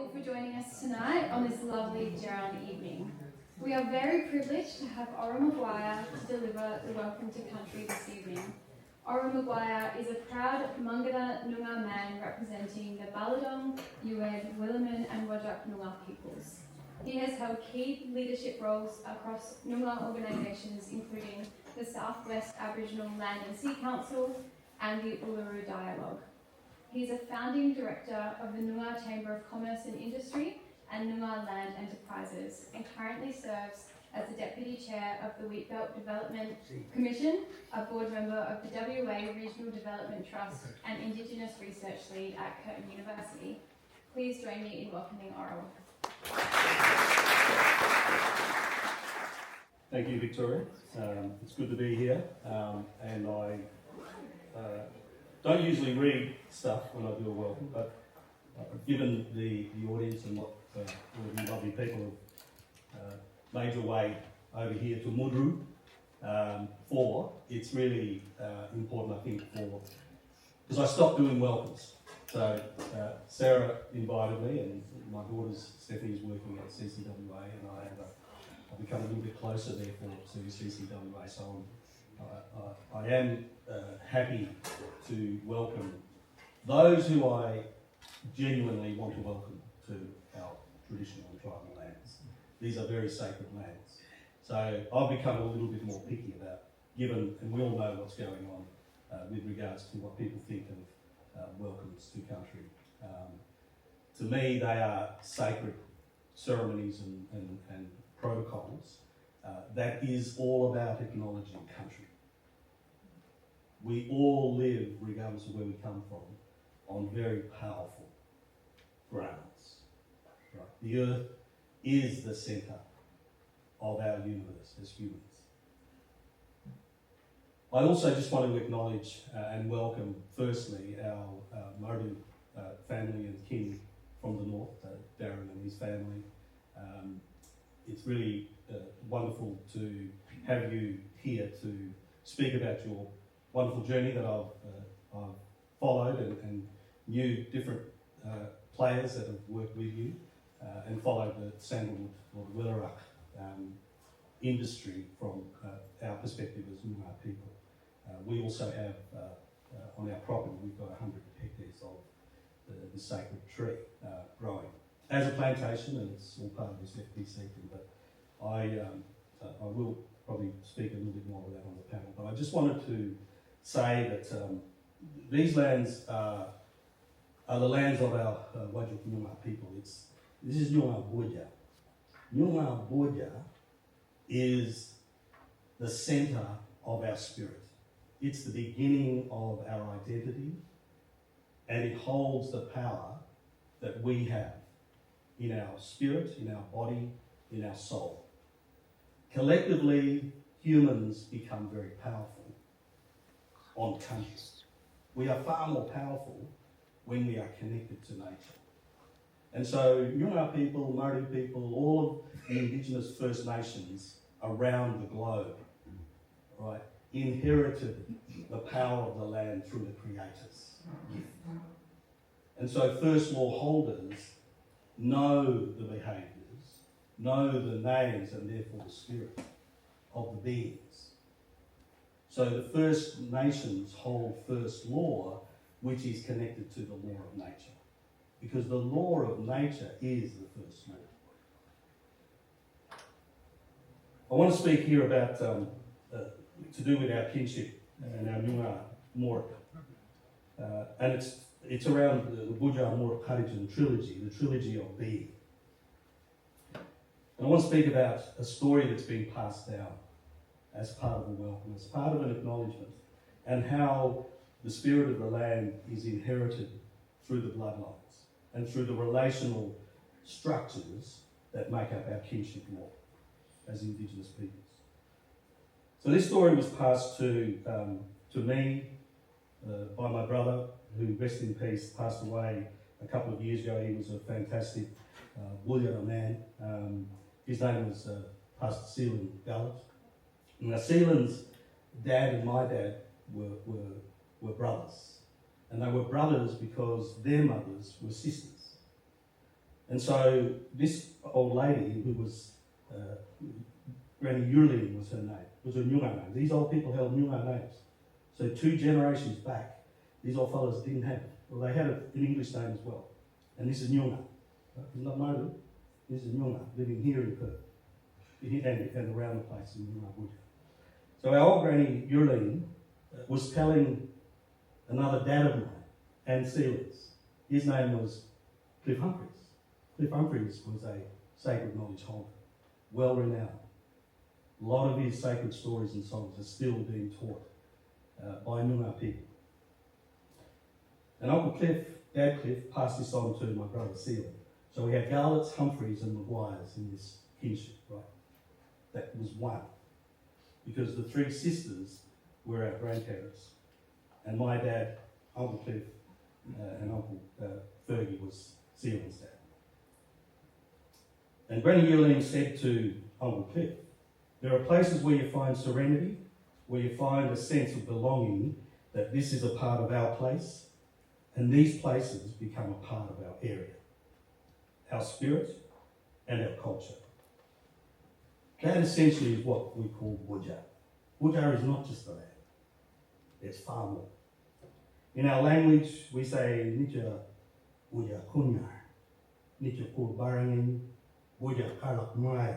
all for joining us tonight on this lovely Dutjahn evening. We are very privileged to have McGuire to deliver the Welcome to Country this evening. McGuire is a proud Mangara Noongar man representing the Baladong, Yued, Willaman and Wajak Noongar peoples. He has held key leadership roles across Noongar organisations including the Southwest Aboriginal Land and Sea Council and the Uluru Dialogue. He is a founding director of the Noongar Chamber of Commerce and Industry and Noongar Land Enterprises and currently serves as the Deputy Chair of the Wheatbelt Development Commission, a board member of the WA Regional Development Trust and Indigenous Research Lead at Curtin University. Please join me in welcoming Oral. Thank you, Victoria. It's good to be here, and I don't usually read stuff when I do a welcome, but given the audience and what all of you lovely people have made your way over here to Mudru for, it's really important, I think, because I stopped doing welcomes. So Sarah invited me, and my daughter's Stephanie's working at CCWA, and I've become a little bit closer, therefore, to CCWA. So I am happy to welcome those who I genuinely want to welcome to our traditional and tribal lands. These are very sacred lands. So I've become a little bit more picky about, given, and we all know what's going on with regards to what people think of welcomes to country. To me, they are sacred ceremonies and protocols that is all about acknowledging country. We all live, regardless of where we come from, on very powerful grounds. Right? The earth is the centre of our universe as humans. I also just want to acknowledge and welcome, firstly, our Māori family and kin from the north, Darren and his family. It's really wonderful to have you here to speak about your wonderful journey that I've followed and knew different players that have worked with you and followed the Sandalwood or the Willaruck industry from our perspective as Noongar people. We also have on our property, we've got 100 hectares of the sacred tree growing as a plantation, and it's all part of this FPC thing, but I will probably speak a little bit more of that on the panel. But I just wanted to say that these lands are the lands of our Wajak Noongar people. This is Noongar Boja. Noongar Boja is the centre of our spirit. It's the beginning of our identity, and it holds the power that we have in our spirit, in our body, in our soul. Collectively, humans become very powerful on country. We are far more powerful when we are connected to nature. And so Noongar people, Māori people, all of the Indigenous First Nations around the globe, right, inherited the power of the land through the Creator's gift. And so First Law holders know the behaviours, know the names and therefore the spirit of the beings. So the First Nations hold First Law, which is connected to the law of nature. Because the law of nature is the first law. I want to speak here about, to do with our kinship and our Noongar Morik. And it's around the Dutjahn Morik Karijan trilogy, the trilogy of being. And I want to speak about a story that's been passed down as part of a welcome, as part of an acknowledgement, and how the spirit of the land is inherited through the bloodlines and through the relational structures that make up our kinship law as Indigenous peoples. So this story was passed to me by my brother, who, rest in peace, passed away a couple of years ago. He was a fantastic Wulliara man. His name was Pastor Seelan Gallup. Now, Seelan's dad and my dad were brothers. And they were brothers because their mothers were sisters. And so this old lady, who was Granny Yurlin was her name, was her Noongar name. These old people held Noongar names. So 2 generations back, these old fellas didn't have it. Well, they had an English name as well. And this is Noongar. It's not Māori. This is Noongar, living here in Perth. And around the place in Noongar. So our old Granny Yurlin was telling another dad of mine, and Silvalis. His name was Cliff Humphreys. Cliff Humphreys was a sacred knowledge holder, well renowned. A lot of his sacred stories and songs are still being taught by Noongar people. And Uncle Cliff, Dad Cliff, passed this on to my brother Seal. So we have Garletts, Humphreys and McGuires in this kinship, right? That was one. Because the 3 sisters were our grandparents. And my dad, Uncle Cliff, and Uncle Fergie was Sealand's dad. And Granny Yurlin said to Uncle Cliff, there are places where you find serenity, where you find a sense of belonging, that this is a part of our place, and these places become a part of our area, our spirit and our culture. That essentially is what we call Dutjahn. Dutjahn is not just the land, it's far more. In our language, we say, Nitja Dutjahn Kunyar, Nitja Kur Barangin, Dutjahn Karlak Maya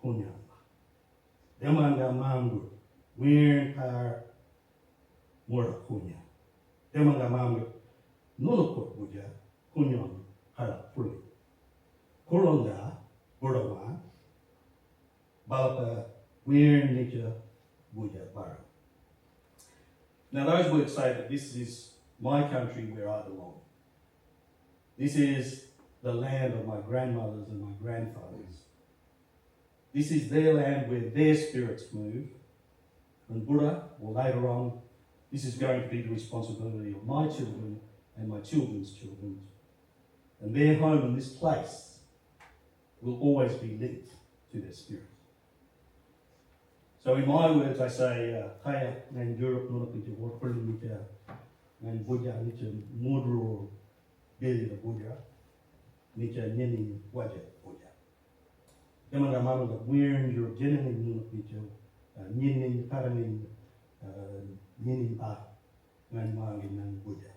Kunyar. Demanga Mangur, Weirn Kar Mura Kunya. Demanga Mangur, Nulukut Dutjahn Kunyon Karlak Puli. Kurlonga, Burawa, Balapa, Weirn Nitja Dutjahn Barang. Now those words say that this is my country where I belong. This is the land of my grandmothers and my grandfathers. This is their land where their spirits move. And Buddha, or later on, this is going to be the responsibility of my children and my children's children. And their home in this place will always be linked to their spirit. So in my words, I say, Kaya and Europe Nunapita Warpurlimita and Buddha Nicha Mudru Billy the Buddha Nicha Nini Waja Buddha. Yamanga Mama the Weird Europe Generally Nunapita Nini Paramin Nini Ba and Mangin and Buddha.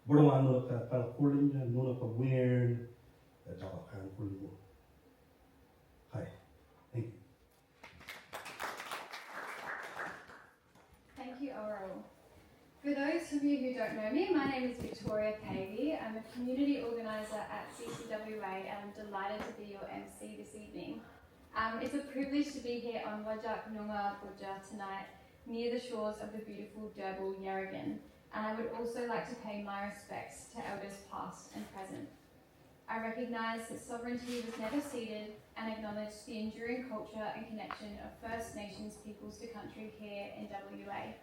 Buddha Nunaka Parapulinja Nunaka Weird Japakan Pulimu. Hi, thank you. Thank you, Oral. For those of you who don't know me, my name is Victoria Pavey. I'm a community organiser at CCWA and I'm delighted to be your MC this evening. It's a privilege to be here on Wajak Noongar Budja tonight, near the shores of the beautiful Derbil Yarragon, and I would also like to pay my respects to elders past and present. I recognise that sovereignty was never ceded and acknowledge the enduring culture and connection of First Nations peoples to country here in WA.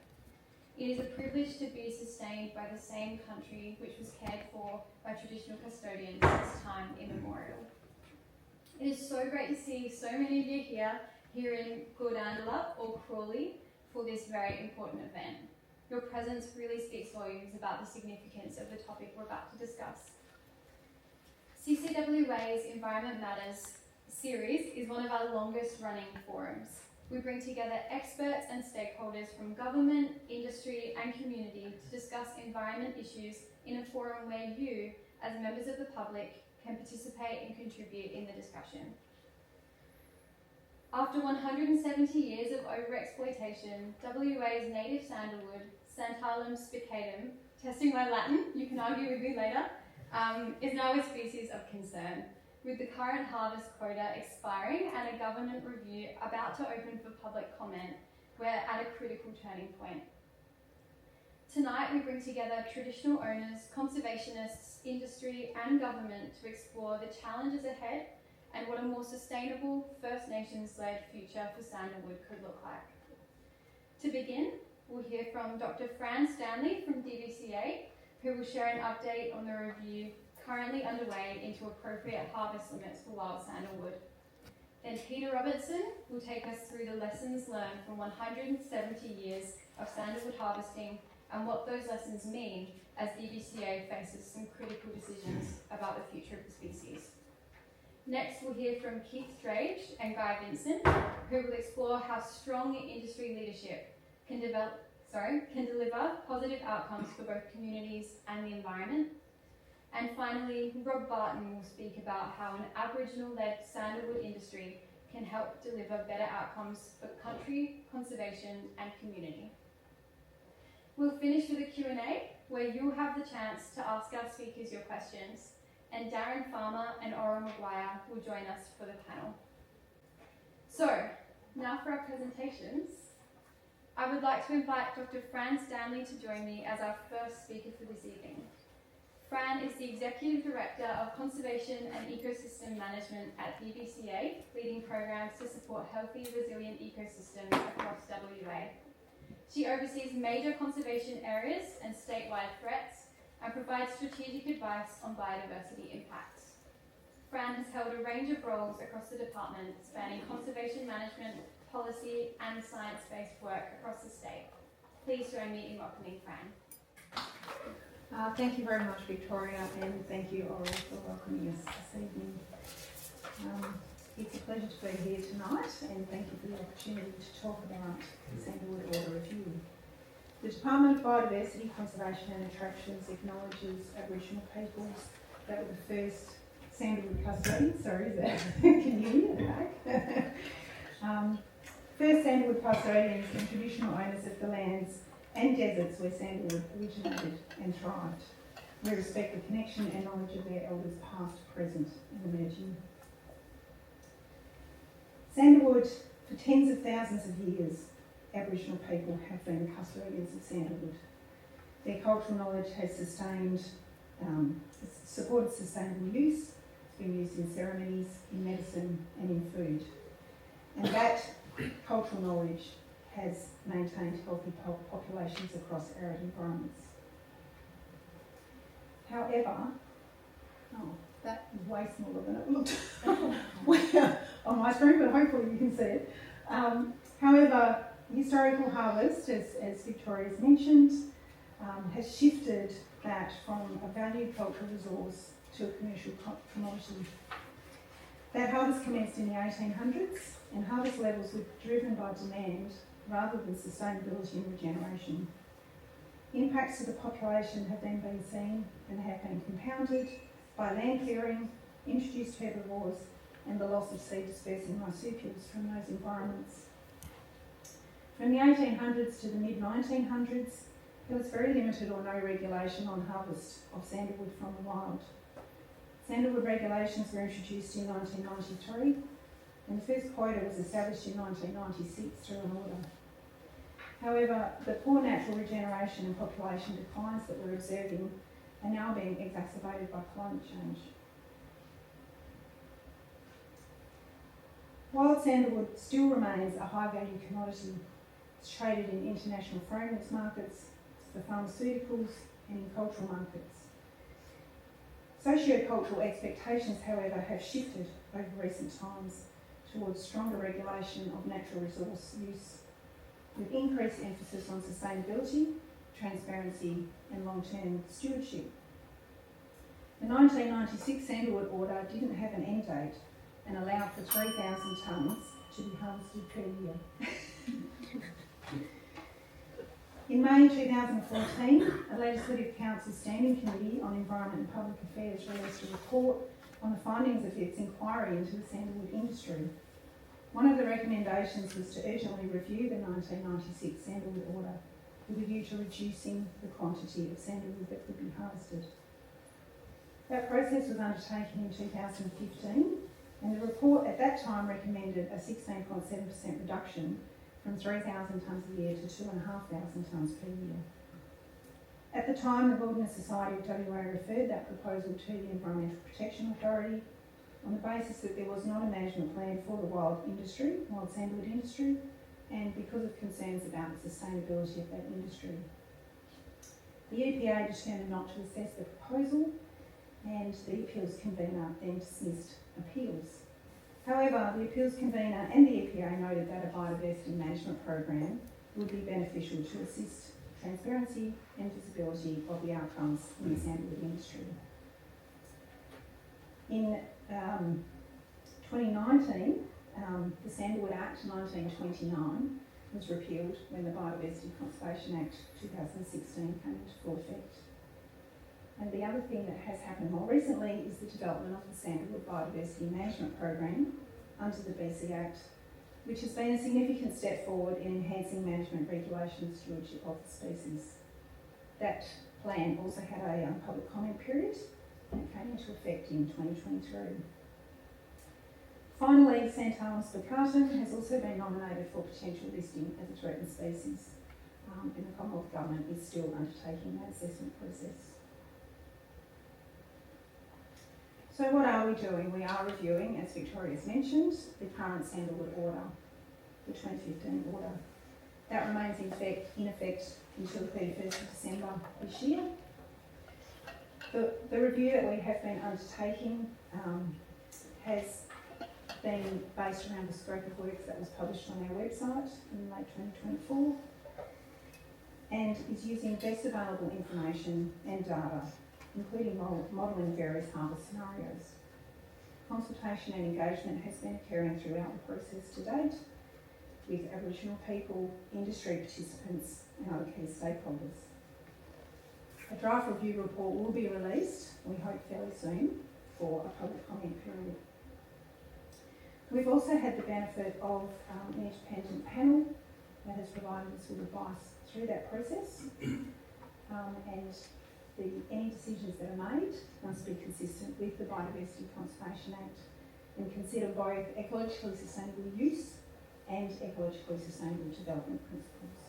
It is a privilege to be sustained by the same country which was cared for by traditional custodians since time immemorial. It is so great to see so many of you here in Gordandala or Crawley for this very important event. Your presence really speaks volumes about the significance of the topic we're about to discuss. CCWA's Environment Matters series is one of our longest running forums. We bring together experts and stakeholders from government, industry and community to discuss environment issues in a forum where you, as members of the public, can participate and contribute in the discussion. After 170 years of over-exploitation, WA's native sandalwood, Santalum spicatum, testing my Latin, you can argue with me later, is now a species of concern, with the current harvest quota expiring and a government review about to open for public comment. We're at a critical turning point. Tonight we bring together traditional owners, conservationists, industry and government to explore the challenges ahead and what a more sustainable First Nations-led future for sandalwood could look like. To begin, we'll hear from Dr. Fran Stanley from DBCA, who will share an update on the review currently underway into appropriate harvest limits for wild sandalwood. Then Peter Robertson will take us through the lessons learned from 170 years of sandalwood harvesting and what those lessons mean as DBCA faces some critical decisions about the future of the species. Next, we'll hear from Keith Drage and Guy Vincent, who will explore how strong industry leadership can deliver positive outcomes for both communities and the environment. And finally, Rob Barton will speak about how an Aboriginal-led sandalwood industry can help deliver better outcomes for country, conservation and community. We'll finish with a Q&A where you'll have the chance to ask our speakers your questions, and Darren Farmer and Ora McGuire will join us for the panel. So, now for our presentations. I would like to invite Dr. Fran Stanley to join me as our first speaker for this evening. Fran is the Executive Director of Conservation and Ecosystem Management at DBCA, leading programs to support healthy, resilient ecosystems across WA. She oversees major conservation areas and statewide threats and provides strategic advice on biodiversity impacts. Fran has held a range of roles across the department, spanning conservation management, policy and science-based work across the state. Please join me in welcoming Fran. Thank you very much, Victoria, and thank you, Oral, for welcoming us this evening. It's a pleasure to be here tonight, and thank you for the opportunity to talk about the Sandalwood Order Review. The Department of Biodiversity, Conservation and Attractions acknowledges Aboriginal peoples that were the first sandalwood custodians. Sorry, is that can you hear me at the back? First sandalwood custodians and traditional owners of the lands and deserts where sandalwood originated and thrived. We respect the connection and knowledge of their elders past, present and emerging. Sandalwood, for tens of thousands of years, Aboriginal people have been custodians of sandalwood. Their cultural knowledge has supported sustainable use. It's been used in ceremonies, in medicine and in food. And that cultural knowledge has maintained healthy populations across arid environments. However, that is way smaller than it looked on my screen, but hopefully you can see it. However, historical harvest, as Victoria's mentioned, has shifted that from a valued cultural resource to a commercial commodity. That harvest commenced in the 1800s, and harvest levels were driven by demand rather than sustainability and regeneration. Impacts to the population have then been seen and have been compounded by land clearing, introduced herbivores, and the loss of seed dispersing marsupials from those environments. From the 1800s to the mid-1900s, there was very limited or no regulation on harvest of sandalwood from the wild. Sandalwood regulations were introduced in 1993, and the first quota was established in 1996 through an order. However, the poor natural regeneration and population declines that we're observing are now being exacerbated by climate change. Wild sandalwood still remains a high-value commodity. It's traded in international fragrance markets, for pharmaceuticals, and in cultural markets. Socio-cultural expectations, however, have shifted over recent times towards stronger regulation of natural resource use, with increased emphasis on sustainability, transparency, and long-term stewardship. The 1996 Sandalwood Order didn't have an end date and allowed for 3,000 tonnes to be harvested per year. In May 2014, a Legislative Council Standing Committee on Environment and Public Affairs released a report on the findings of its inquiry into the sandalwood industry. One of the recommendations was to urgently review the 1996 Sandalwood Order with a view to reducing the quantity of sandalwood that could be harvested. That process was undertaken in 2015, and the report at that time recommended a 16.7% reduction from 3,000 tonnes a year to 2,500 tonnes per year. At the time, the Wilderness Society of WA referred that proposal to the Environmental Protection Authority on the basis that there was not a management plan for the wild sandalwood industry, and because of concerns about the sustainability of that industry. The EPA determined not to assess the proposal, and the appeals convener then dismissed appeals. However, the appeals convener and the EPA noted that a biodiversity management program would be beneficial to assist transparency and visibility of the outcomes in the sandalwood industry. In 2019, the Sandalwood Act 1929 was repealed when the Biodiversity Conservation Act 2016 came into full effect. And the other thing that has happened more recently is the development of the Sandalwood Biodiversity Management Program under the BC Act, which has been a significant step forward in enhancing management, regulation and stewardship of the species. That plan also had a public comment period and it came into effect in 2023. Finally, Santalus bacatum has also been nominated for potential listing as a threatened species, and the Commonwealth Government is still undertaking that assessment process. So what are we doing? We are reviewing, as Victoria's mentioned, the current Sandalwood order, the 2015 order. That remains in effect until the 31st of December this year. The review that we have been undertaking has been based around the scope of works that was published on our website in late 2024 and is using best available information and data, including modelling various harvest scenarios. Consultation and engagement has been occurring throughout the process to date with Aboriginal people, industry participants and other key stakeholders. A draft review report will be released, we hope fairly soon, for a public comment period. We've also had the benefit of an independent panel that has provided us with advice through that process, and any decisions that are made must be consistent with the Biodiversity Conservation Act and consider both ecologically sustainable use and ecologically sustainable development principles.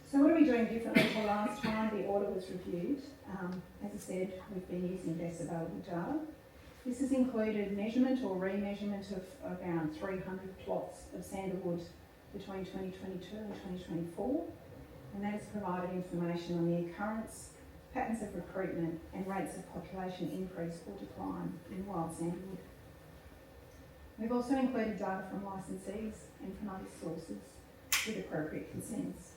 So what are we doing differently to last time the order was reviewed? As I said, we've been using best available data. This has included measurement or remeasurement of around 300 plots of sandalwood between 2022 and 2024, and that has provided information on the occurrence, patterns of recruitment and rates of population increase or decline in wild sandalwood. We've also included data from licensees and from other sources with appropriate consents.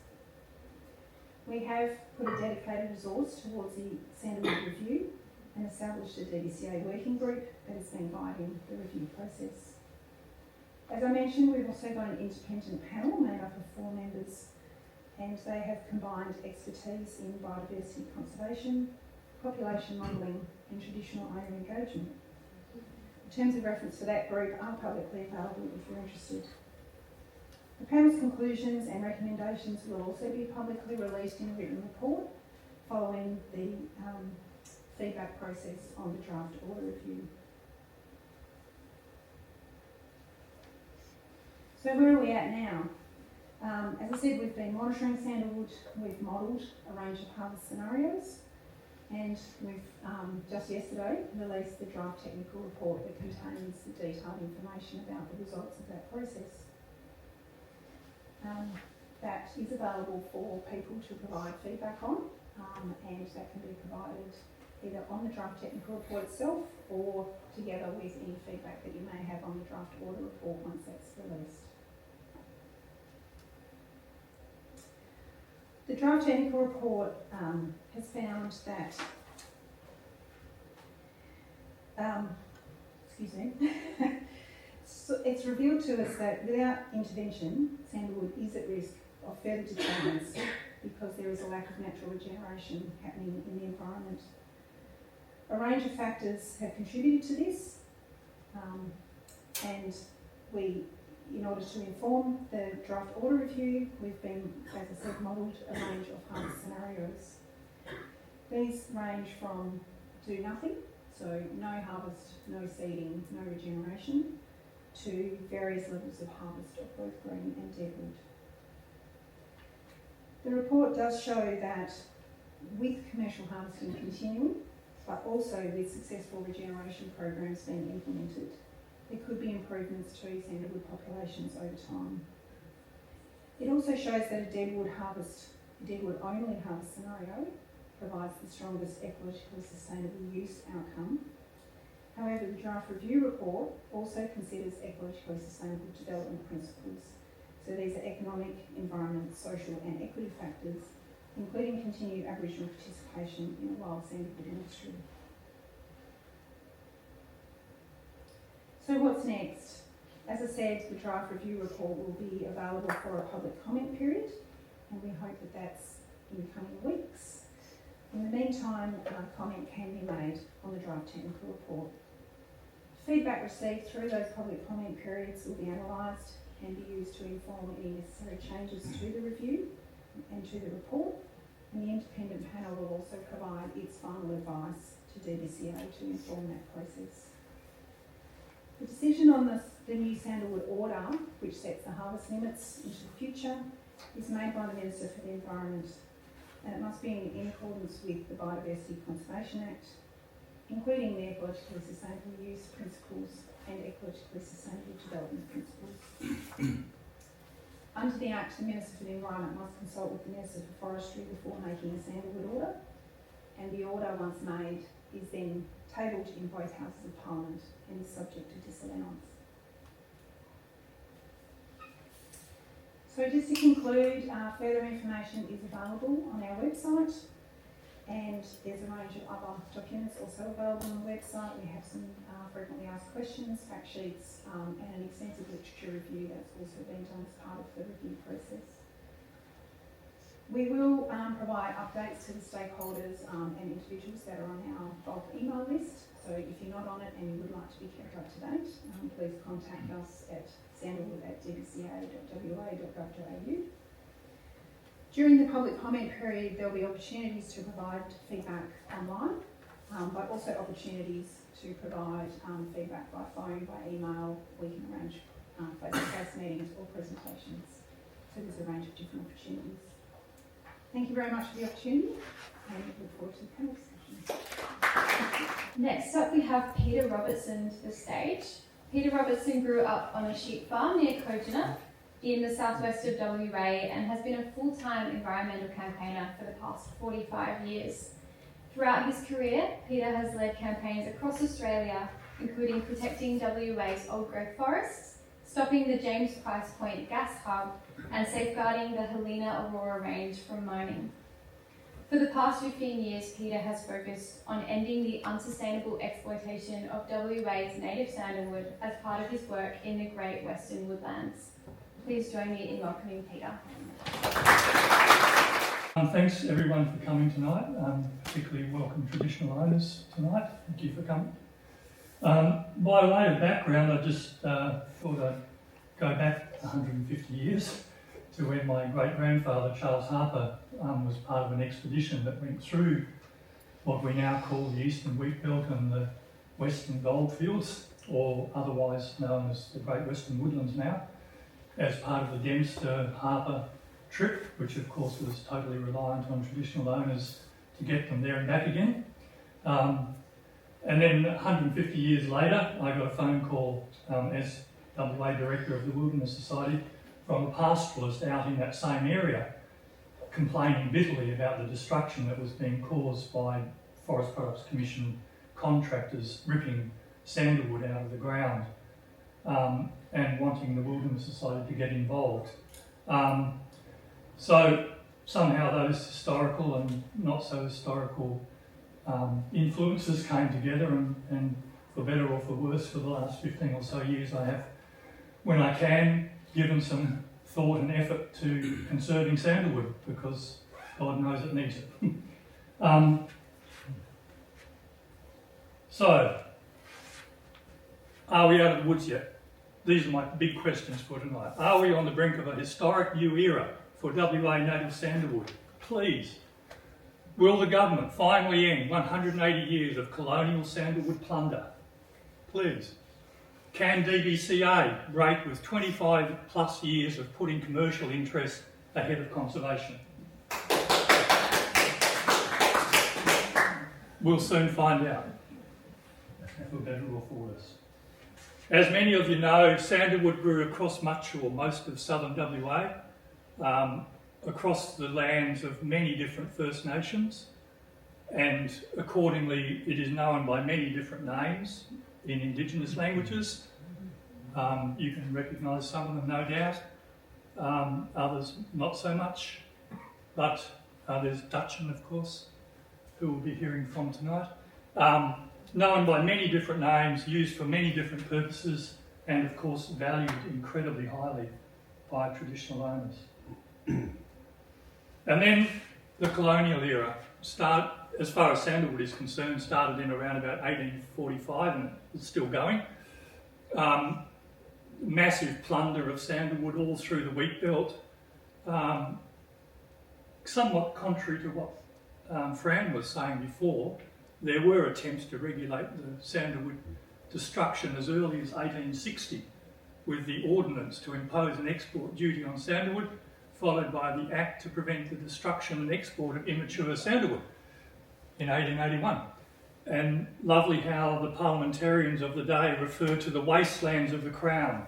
We have put a dedicated resource towards the Sandalwood review and established a DBCA working group that has been guiding the review process. As I mentioned, we've also got an independent panel made up of 4 members, and they have combined expertise in biodiversity conservation, population modelling and traditional owner engagement. Terms of reference for that group are publicly available if you're interested. The panel's conclusions and recommendations will also be publicly released in a written report following the feedback process on the draft order review. So where are we at now? As I said, we've been monitoring sandalwood, we've modelled a range of harvest scenarios, and we've just yesterday released the draft technical report that contains the detailed information about the results of that process. That is available for people to provide feedback on, and that can be provided either on the draft technical report itself or together with any feedback that you may have on the draft order report once that's released. The draft technical report has found that, so it's revealed to us that without intervention, sandalwood is at risk of further disturbance because there is a lack of natural regeneration happening in the environment. A range of factors have contributed to this, and we, in order to inform the draft order review, we've been, as I said, modelled a range of harvest scenarios. These range from do nothing, so no harvest, no seeding, no regeneration, to various levels of harvest of both green and deadwood. The report does show that with commercial harvesting continuing, but also with successful regeneration programs being implemented, there could be improvements to sandalwood populations over time. It also shows that a deadwood only harvest scenario provides the strongest ecologically sustainable use outcome. However, the draft review report also considers ecologically sustainable development principles So these are economic, environment, social and equity factors, including continued Aboriginal participation in the wild sandalwood industry. So what's next? As I said, the draft review report will be available for a public comment period, and we hope that that's in the coming weeks. In the meantime, comment can be made on the draft technical report. Feedback received through those public comment periods will be analysed and be used to inform any necessary changes to the review and to the report, and the independent panel will also provide its final advice to DBCA to inform that process. The decision on the new Sandalwood order, which sets the harvest limits into the future, is made by the Minister for the Environment, and it must be in accordance with the Biodiversity Conservation Act, including the ecologically sustainable use principles and ecologically sustainable development principles. Under the Act, the Minister for the Environment must consult with the Minister for Forestry before making a Sandalwood order, and the order, once made, is then tabled in both Houses of Parliament and is subject to disallowance. So just to conclude, further information is available on our website, and there's a range of other documents also available on the website. We have some frequently asked questions, fact sheets, and an extensive literature review that's also been done as part of the review process. We will provide updates to the stakeholders and individuals that are on our bulk email list. So if you're not on it and you would like to be kept up to date, please contact us at sandalwood@dbca.wa.gov.au. During the public comment period, there will be opportunities to provide feedback online, but also opportunities to provide feedback by phone, by email. We can arrange face-to-face meetings or presentations. So there's a range of different opportunities. Thank you very much for the opportunity, and I look forward to the panel discussion. Next up, we have Peter Robertson to the stage. Peter Robertson grew up on a sheep farm near Coginot in the southwest of WA and has been a full-time environmental campaigner for the past 45 years. Throughout his career, Peter has led campaigns across Australia, including protecting WA's old-growth forests, stopping the James Price Point gas hub, and safeguarding the Helena Aurora range from mining. For the past 15 years, Peter has focused on ending the unsustainable exploitation of WA's native sandalwood as part of his work in the Great Western Woodlands. Please join me in welcoming Peter. Thanks everyone for coming tonight, particularly welcome traditional owners tonight. Thank you for coming. By way of background, I just thought I'd go back 150 years to when my great-grandfather, Charles Harper, was part of an expedition that went through what we now call the Eastern Wheat Belt and the Western Goldfields, or otherwise known as the Great Western Woodlands now, as part of the Dempster-Harper trip, which of course was totally reliant on traditional owners to get them there and back again. And then 150 years later, I got a phone call as WA Director of the Wilderness Society from a pastoralist out in that same area, complaining bitterly about the destruction that was being caused by Forest Products Commission contractors ripping sandalwood out of the ground, and wanting the Wilderness Society to get involved. So somehow those historical and not so historical influences came together, and for better or for worse, for the last 15 or so years I have, when I can, given some thought and effort to conserving sandalwood, because God knows it needs it. So, are we out of the woods yet? These are my big questions for tonight. Are we on the brink of a historic new era for WA native sandalwood? Please. Will the government finally end 180 years of colonial sandalwood plunder? Please. Can DBCA break with 25 plus years of putting commercial interest ahead of conservation? We'll soon find out, for better or for worse. As many of you know, sandalwood grew across much or most of southern WA, across the lands of many different First Nations, and accordingly it is known by many different names in Indigenous languages. You can recognise some of them, no doubt. others not so much, but there's Dutjahn, of course, who we'll be hearing from tonight. Known by many different names, used for many different purposes, and of course valued incredibly highly by traditional owners. And then the colonial era, as far as Sandalwood is concerned, started in around about 1845 and it's still going. Massive plunder of sandalwood all through the wheat belt. Somewhat contrary to what Fran was saying before, there were attempts to regulate the sandalwood destruction as early as 1860 with the ordinance to impose an export duty on sandalwood, followed by the Act to prevent the destruction and export of immature sandalwood in 1881. And lovely how the parliamentarians of the day refer to the wastelands of the Crown,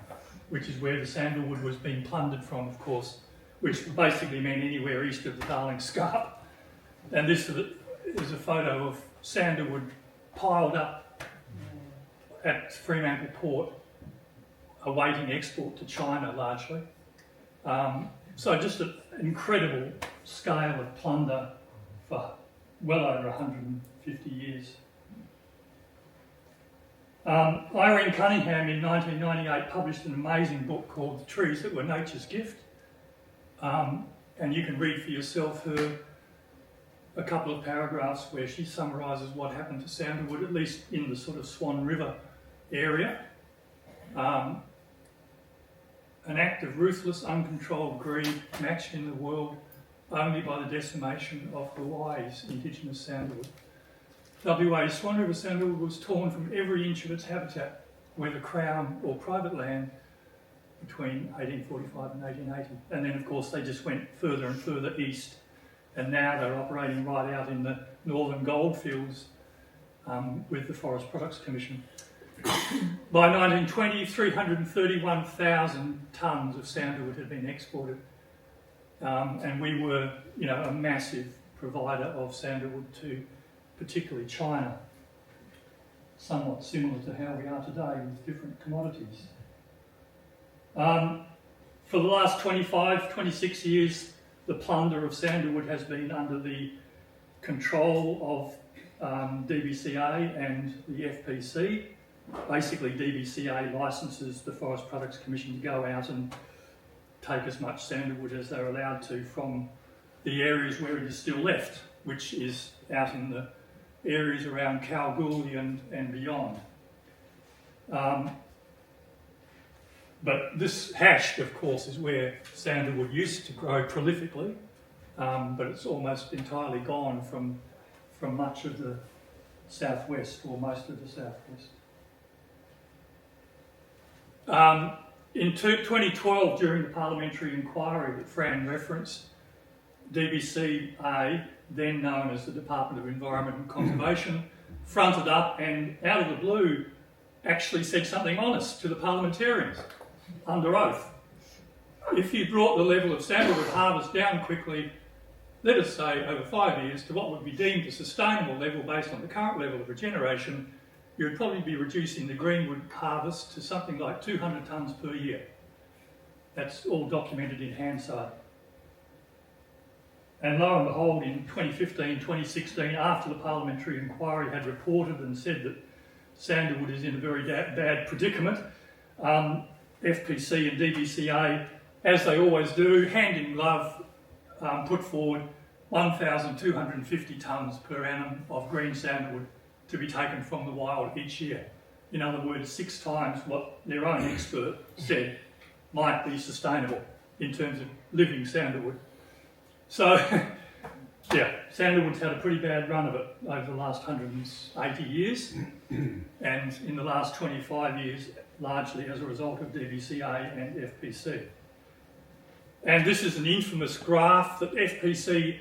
which is where the sandalwood was being plundered from, of course, which basically meant anywhere east of the Darling Scarp. And this is a photo of sandalwood piled up at Fremantle Port, awaiting export to China largely. So just an incredible scale of plunder for well over 150 years. Irene Cunningham in 1998 published an amazing book called The Trees That Were Nature's Gift. And you can read for yourself a couple of paragraphs where she summarises what happened to sandalwood, at least in the sort of Swan River area. An act of ruthless, uncontrolled greed matched in the world only by the decimation of Hawaii's indigenous sandalwood. WA's Swan River sandalwood was torn from every inch of its habitat, whether Crown or private land, between 1845 and 1880. And then, of course, they just went further and further east, and now they're operating right out in the northern goldfields with the Forest Products Commission. By 1920, 331,000 tonnes of sandalwood had been exported, and we were, a massive provider of sandalwood to particularly China, somewhat similar to how we are today with different commodities. For the last 25, 26 years, the plunder of sandalwood has been under the control of DBCA and the FPC. Basically, DBCA licenses the Forest Products Commission to go out and take as much sandalwood as they're allowed to from the areas where it is still left, which is out in the areas around Kalgoorlie and beyond. But this hash, of course, is where sandalwood used to grow prolifically, but it's almost entirely gone from much of the southwest, or most of the southwest. In 2012, during the parliamentary inquiry that Fran referenced, DBCA, then known as the Department of Environment and Conservation, fronted up and, out of the blue, actually said something honest to the parliamentarians under oath. If you brought the level of sandalwood harvest down quickly, let us say over 5 years, to what would be deemed a sustainable level based on the current level of regeneration, you would probably be reducing the greenwood harvest to something like 200 tonnes per year. That's all documented in Hansard. And lo and behold, in 2015, 2016, after the parliamentary inquiry had reported and said that sandalwood is in a very bad predicament, FPC and DBCA, as they always do, hand in glove, put forward 1,250 tonnes per annum of green sandalwood to be taken from the wild each year. In other words, 6 times what their own expert said might be sustainable in terms of living sandalwood. So, yeah, sandalwood's had a pretty bad run of it over the last 180 years, and in the last 25 years, largely as a result of DBCA and FPC. And this is an infamous graph that FPC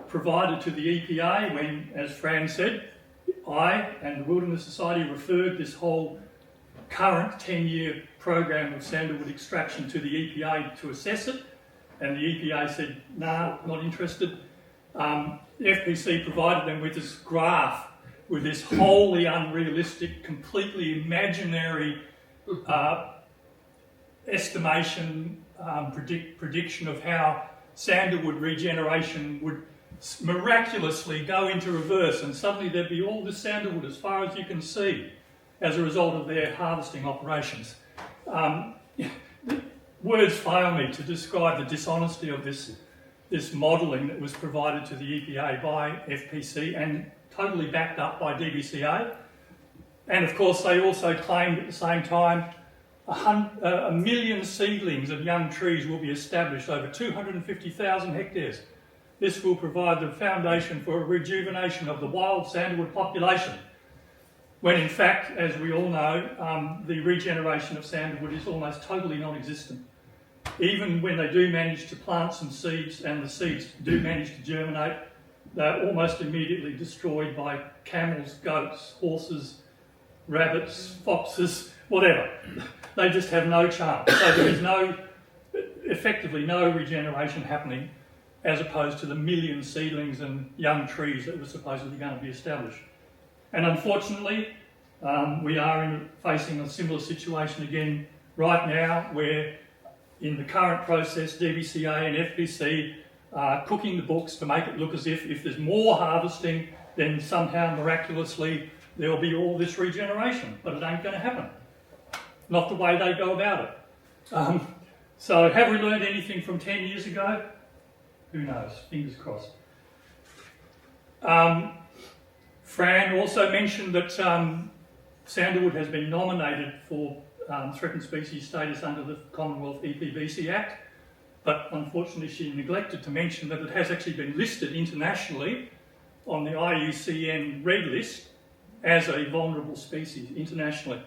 provided to the EPA when, as Fran said, I and the Wilderness Society referred this whole current 10-year program of sandalwood extraction to the EPA to assess it, and the EPA said, nah, not interested. The FPC provided them with this graph with this wholly unrealistic, completely imaginary estimation prediction of how sandalwood regeneration would miraculously go into reverse, and suddenly there'd be all this sandalwood as far as you can see as a result of their harvesting operations. Words fail me to describe the dishonesty of this modelling that was provided to the EPA by FPC and totally backed up by DBCA. And of course they also claimed at the same time 1 million seedlings of young trees will be established over 250,000 hectares. This will provide the foundation for a rejuvenation of the wild sandalwood population, when in fact, as we all know, the regeneration of sandalwood is almost totally non-existent. Even when they do manage to plant some seeds and the seeds do manage to germinate, they're almost immediately destroyed by camels, goats, horses, rabbits, foxes, whatever. They just have no chance. So there is effectively no regeneration happening, as opposed to the million seedlings and young trees that were supposedly going to be established. And unfortunately, we are facing a similar situation again right now, where in the current process, DBCA and FPC are cooking the books to make it look as if there's more harvesting, then somehow miraculously there will be all this regeneration, but it ain't going to happen. Not the way they go about it. So have we learned anything from 10 years ago? Who knows? Fingers crossed. Fran also mentioned that sandalwood has been nominated for threatened species status under the Commonwealth EPBC Act, but unfortunately she neglected to mention that it has actually been listed internationally on the IUCN Red List as a vulnerable species internationally.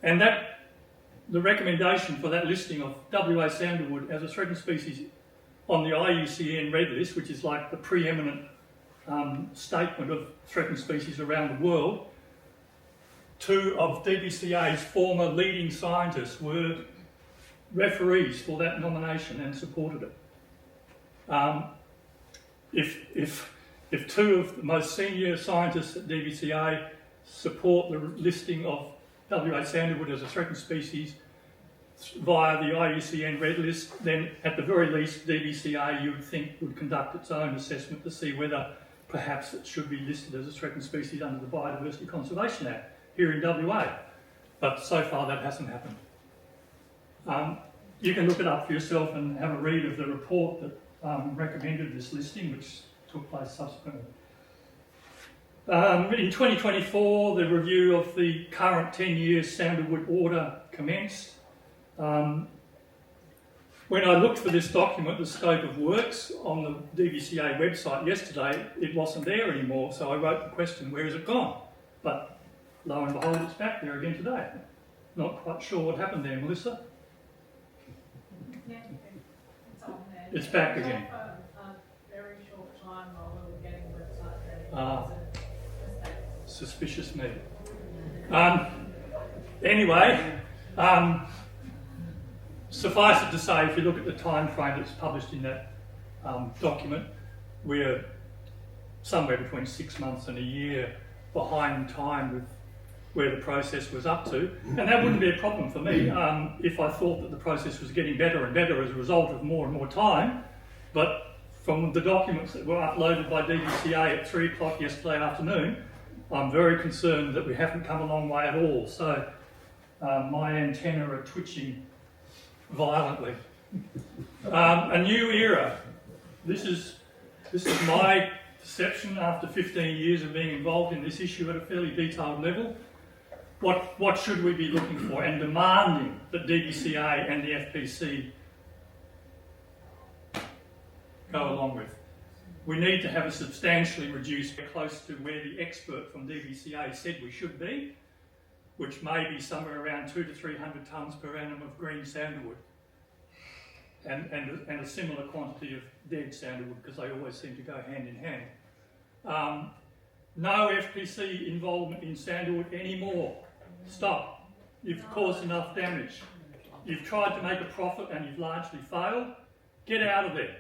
And that the recommendation for that listing of WA sandalwood as a threatened species on the IUCN Red List, which is like the preeminent statement of threatened species around the world, 2 of DBCA's former leading scientists were referees for that nomination and supported it. If 2 of the most senior scientists at DBCA support the listing of WA sandalwood as a threatened species via the IUCN Red List, then at the very least DBCA you would think would conduct its own assessment to see whether perhaps it should be listed as a threatened species under the Biodiversity Conservation Act here in WA. But so far that hasn't happened. You can look it up for yourself and have a read of the report that recommended this listing, which took place subsequently. In 2024, the review of the current 10-year sandalwood order commenced. When I looked for this document, the scope of works, on the DBCA website yesterday, it wasn't there anymore, so I wrote the question, where has it gone? But lo and behold, it's back there again today. Not quite sure what happened there, Melissa. Yeah, it's on there. It's back again. A very short time while we were getting the website ready. Suspicious me. Anyway, suffice it to say, if you look at the time frame that's published in that document, we're somewhere between 6 months and a year behind time with where the process was up to, and that wouldn't be a problem for me if I thought that the process was getting better and better as a result of more and more time. But from the documents that were uploaded by DBCA at 3 o'clock yesterday afternoon, I'm very concerned that we haven't come a long way at all. So my antennae are twitching violently. A new era. This is my perception after 15 years of being involved in this issue at a fairly detailed level. What should we be looking for and demanding that DBCA and the FPC go along with? We need to have a substantially reduced, close to where the expert from DBCA said we should be, which may be somewhere around 200 to 300 tonnes per annum of green sandalwood, and a similar quantity of dead sandalwood, because they always seem to go hand in hand. No FPC involvement in sandalwood anymore. Stop. You've caused enough damage. You've tried to make a profit and you've largely failed. Get out of there.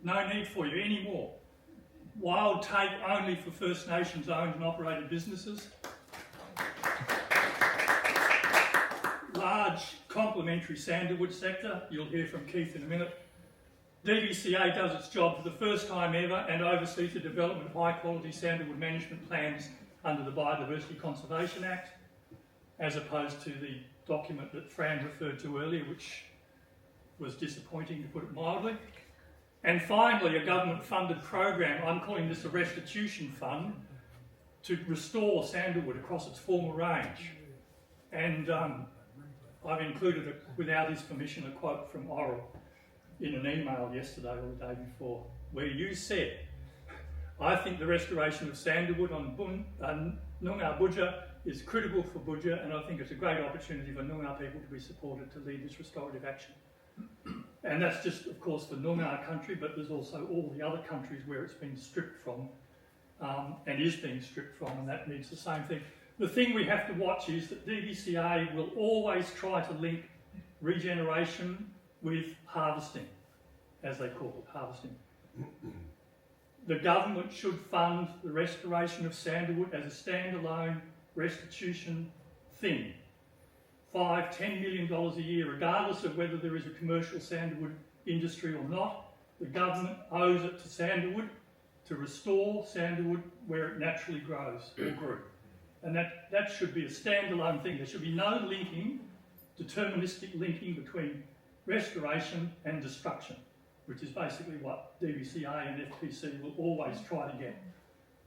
No need for you anymore. Wild take only for First Nations owned and operated businesses. large complementary sandalwood sector. You'll hear from Keith in a minute. DBCA does its job for the first time ever and oversees the development of high-quality sandalwood management plans under the Biodiversity Conservation Act, as opposed to the document that Fran referred to earlier, which was disappointing, to put it mildly. And finally, a government-funded program, I'm calling this a restitution fund, to restore sandalwood across its former range. And I've included, without his permission, a quote from Oral in an email yesterday or the day before, where you said, "I think the restoration of sandalwood on Noongar Budja is critical for Budja, and I think it's a great opportunity for Noongar people to be supported to lead this restorative action." And that's just, of course, for Noongar country, but there's also all the other countries where it's been stripped from and is being stripped from, and that means the same thing. The thing we have to watch is that DBCA will always try to link regeneration with harvesting, as they call it, harvesting. The government should fund the restoration of sandalwood as a standalone restitution thing. $5–10 million a year, regardless of whether there is a commercial sandalwood industry or not. The government owes it to sandalwood to restore sandalwood where it naturally grows or grew. And that should be a standalone thing. There should be no linking, deterministic linking between restoration and destruction, which is basically what DBCA and FPC will always try to get.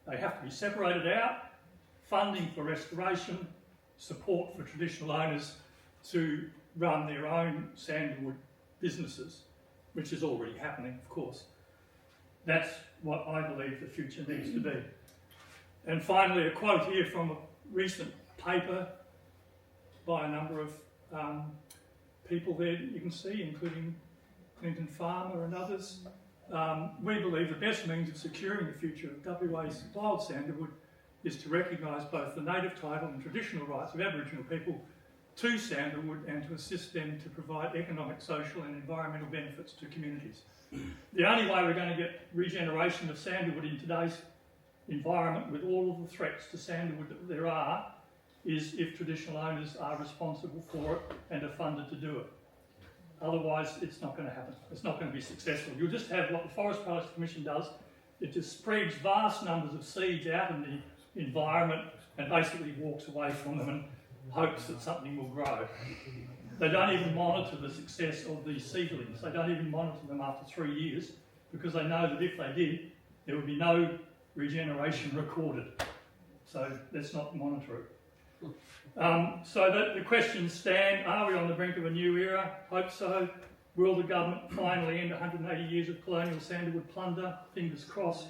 They have to be separated out, funding for restoration, support for traditional owners to run their own sandalwood businesses, which is already happening, of course. That's what I believe the future needs to be. And finally, a quote here from a recent paper by a number of people there you can see, including Clinton Farmer and others. We believe the best means of securing the future of WA's wild sandalwood is to recognise both the native title and traditional rights of Aboriginal people to sandalwood and to assist them to provide economic, social and environmental benefits to communities. The only way we're going to get regeneration of sandalwood in today's environment, with all of the threats to sandalwood that there are, is if traditional owners are responsible for it and are funded to do it. Otherwise, it's not going to happen. It's not going to be successful. You'll just have what the Forest Policy Commission does. It just spreads vast numbers of seeds out in the environment and basically walks away from them and hopes that something will grow. They don't even monitor the success of these seedlings. They don't even monitor them after 3 years, because they know that if they did, there would be no regeneration recorded. So let's not monitor it. So the questions stand: are we on the brink of a new era? Hope so. Will the government finally end 180 years of colonial sandalwood plunder? Fingers crossed.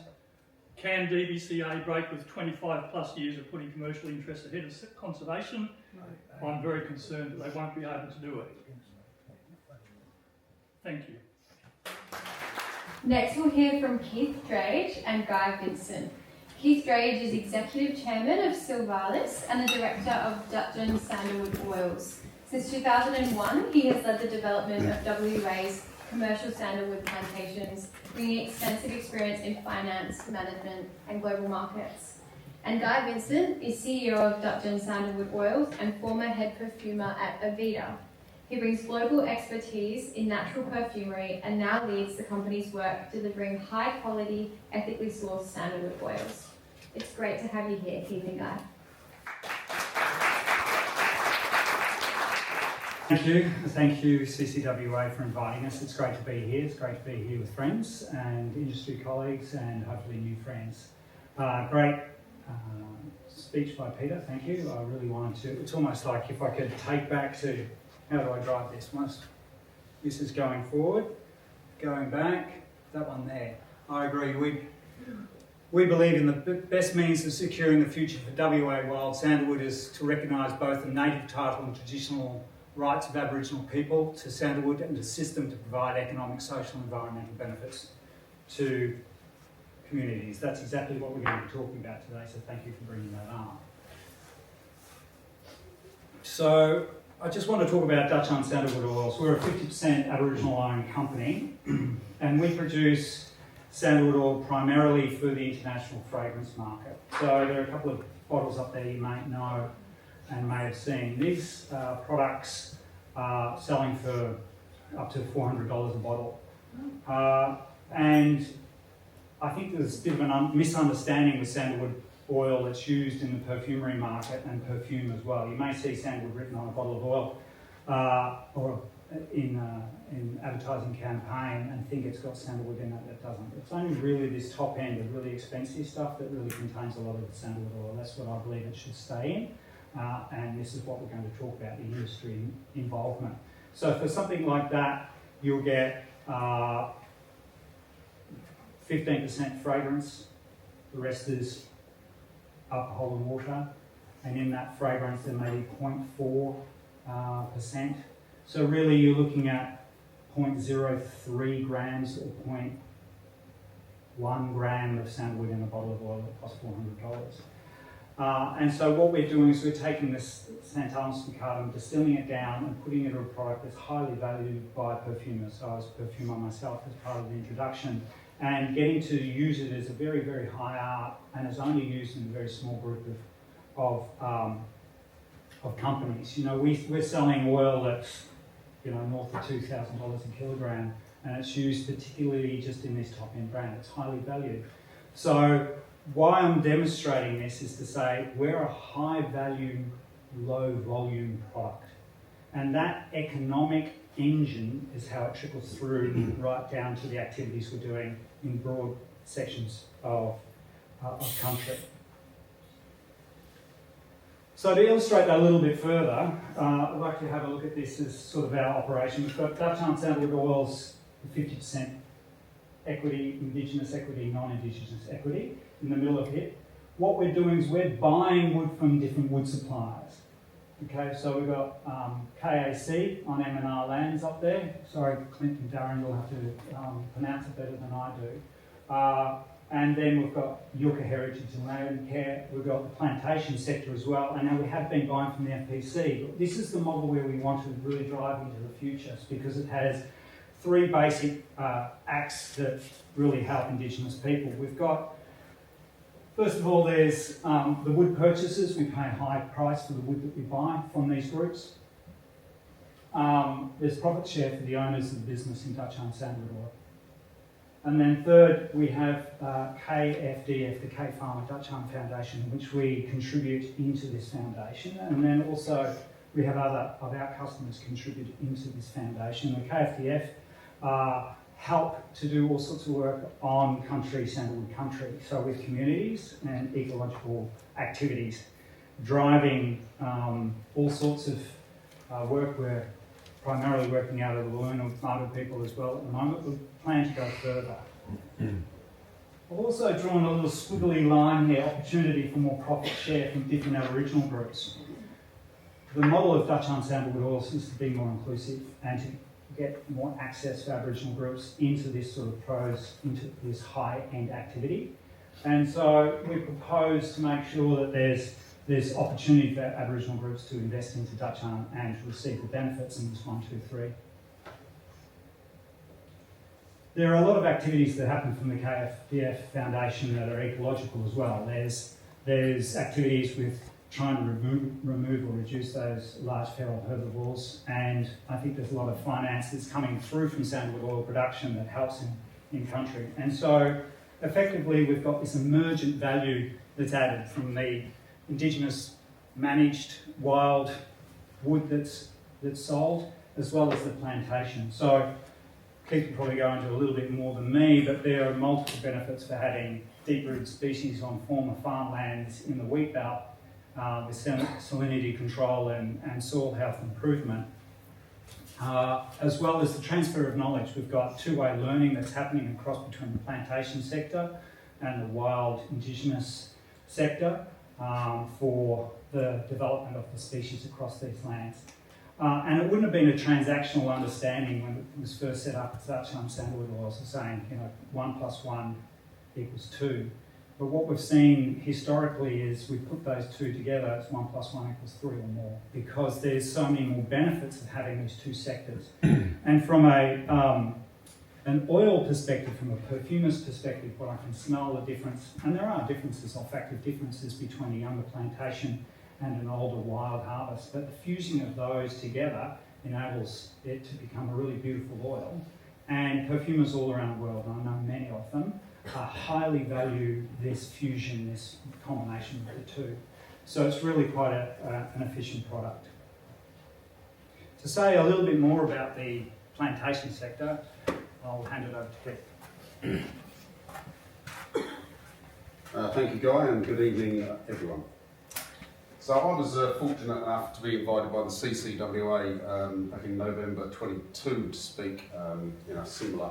Can DBCA break with 25 plus years of putting commercial interests ahead of conservation? I'm very concerned that they won't be able to do it. Thank you. Next we'll hear from Keith Drage and Guy Vincent. Keith Drage is Executive Chairman of Silvalis and the Director of Dutjahn Sandalwood Oils. Since 2001, he has led the development of WA's commercial sandalwood plantations, bringing extensive experience in finance, management and global markets. And Guy Vincent is CEO of Dutjahn Sandalwood Oils and former head perfumer at Aveda. He brings global expertise in natural perfumery and now leads the company's work delivering high-quality, ethically sourced sandalwood oils. It's great to have you here, Keith and Guy. Thank you CCWA for inviting us. It's great to be here. It's great to be here with friends and industry colleagues and hopefully new friends. Great speech by Peter, thank you. I really wanted to, it's almost like if I could take back to, how do I drive this? This is going forward, going back, that one there. I agree, we believe in the best means of securing the future for WA wild sandalwood is to recognise both the native title and traditional rights of Aboriginal people to sandalwood and assist them to provide economic, social and environmental benefits to communities. That's exactly what we're going to be talking about today, so thank you for bringing that up. So I just want to talk about Dutjahn Sandalwood Oils. We're a 50% Aboriginal owned company and we produce sandalwood oil primarily for the international fragrance market. So there are a couple of bottles up there you may know and may have seen. These products selling for up to $400 a bottle. And I think there's a bit of a misunderstanding with sandalwood oil that's used in the perfumery market and perfume as well. You may see sandalwood written on a bottle of oil or in advertising campaign and think it's got sandalwood in it that doesn't. It's only really this top end of really expensive stuff that really contains a lot of the sandalwood oil. That's what I believe it should stay in, and this is what we're going to talk about, the industry involvement. So for something like that, you'll get 15% fragrance, the rest is alcohol and water, and in that fragrance there may be 0.4%. So really you're looking at 0.03 grams or 0.1 gram of sandalwood in a bottle of oil that costs $400. And so what we're doing is we're taking this Santalum spicatum, distilling it down and putting it into a product that's highly valued by perfumers. So I was a perfumer myself as part of the introduction, and getting to use it as a very, very high art, and is only used in a very small group of companies. You know, we're selling oil that's, you know, north of $2,000 a kilogram, and it's used particularly just in this top end brand. It's highly valued. So why I'm demonstrating this is to say we're a high value, low volume product, and that economic engine is how it trickles through right down to the activities we're doing in broad sections of country. So to illustrate that a little bit further, I'd like to have a look at this as sort of our operation. We've got Dutjahn sandalwood oils, 50% equity, Indigenous equity, non-Indigenous equity in the middle of it. What we're doing is we're buying wood from different wood suppliers. Okay, so we've got KAC on M&R lands up there. Sorry, Clint and Darren will have to pronounce it better than I do. And then we've got Yucca Heritage and Land Care. We've got the plantation sector as well. And now we have been buying from the FPC. But this is the model where we want to really drive into the future, because it has three basic acts that really help Indigenous people. We've got, first of all, there's the wood purchases. We pay a high price for the wood that we buy from these groups. There's profit share for the owners of the business in Dutjahn Sandalwood Oil. And then third, we have KFDF, the K Farmer Dutjahn Foundation, which we contribute into this foundation. And then also we have other of our customers contribute into this foundation. The KFDF help to do all sorts of work on country, sandalwood country, so with communities and ecological activities, driving all sorts of work. We're primarily working out of the Loona people as well at the moment. We plan to go further. I've also drawn a little squiggly line here, opportunity for more profit share from different Aboriginal groups. The model of Dutjahn Sandalwood Oils is to be more inclusive and to get more access for Aboriginal groups into this sort of into this high-end activity. And so we propose to make sure that there's opportunity for Aboriginal groups to invest into Dutjahn and to receive the benefits in this 1, 2, 3. There are a lot of activities that happen from the KFDF Foundation that are ecological as well. There's activities with trying to remove or reduce those large feral herbivores, and I think there's a lot of finance that's coming through from sandalwood oil production that helps in country. And so effectively we've got this emergent value that's added from the Indigenous managed wild wood that's sold, as well as the plantation. So Keith can probably go into a little bit more than me, but there are multiple benefits for having deep-rooted species on former farmlands in the wheat belt with salinity control and soil health improvement, as well as the transfer of knowledge. We've got two-way learning that's happening across between the plantation sector and the wild Indigenous sector for the development of the species across these lands. And it wouldn't have been a transactional understanding when it was first set up as Dutjahn Sandalwood Oils, saying, 1 + 1 = 2. But what we've seen historically is we put those two together, it's 1 + 1 = 3 or more, because there's so many more benefits of having these two sectors. And from an oil perspective, from a perfumer's perspective, what I can smell the difference, and there are differences, olfactive differences between a younger plantation and an older wild harvest, but the fusing of those together enables it to become a really beautiful oil. And perfumers all around the world, and I know many of them, highly value this fusion, this combination of the two. So it's really quite an efficient product. To say a little bit more about the plantation sector, I'll hand it over to Pete. Thank you, Guy, and good evening, everyone. So I was fortunate enough to be invited by the CCWA back in November 22 to speak in a similar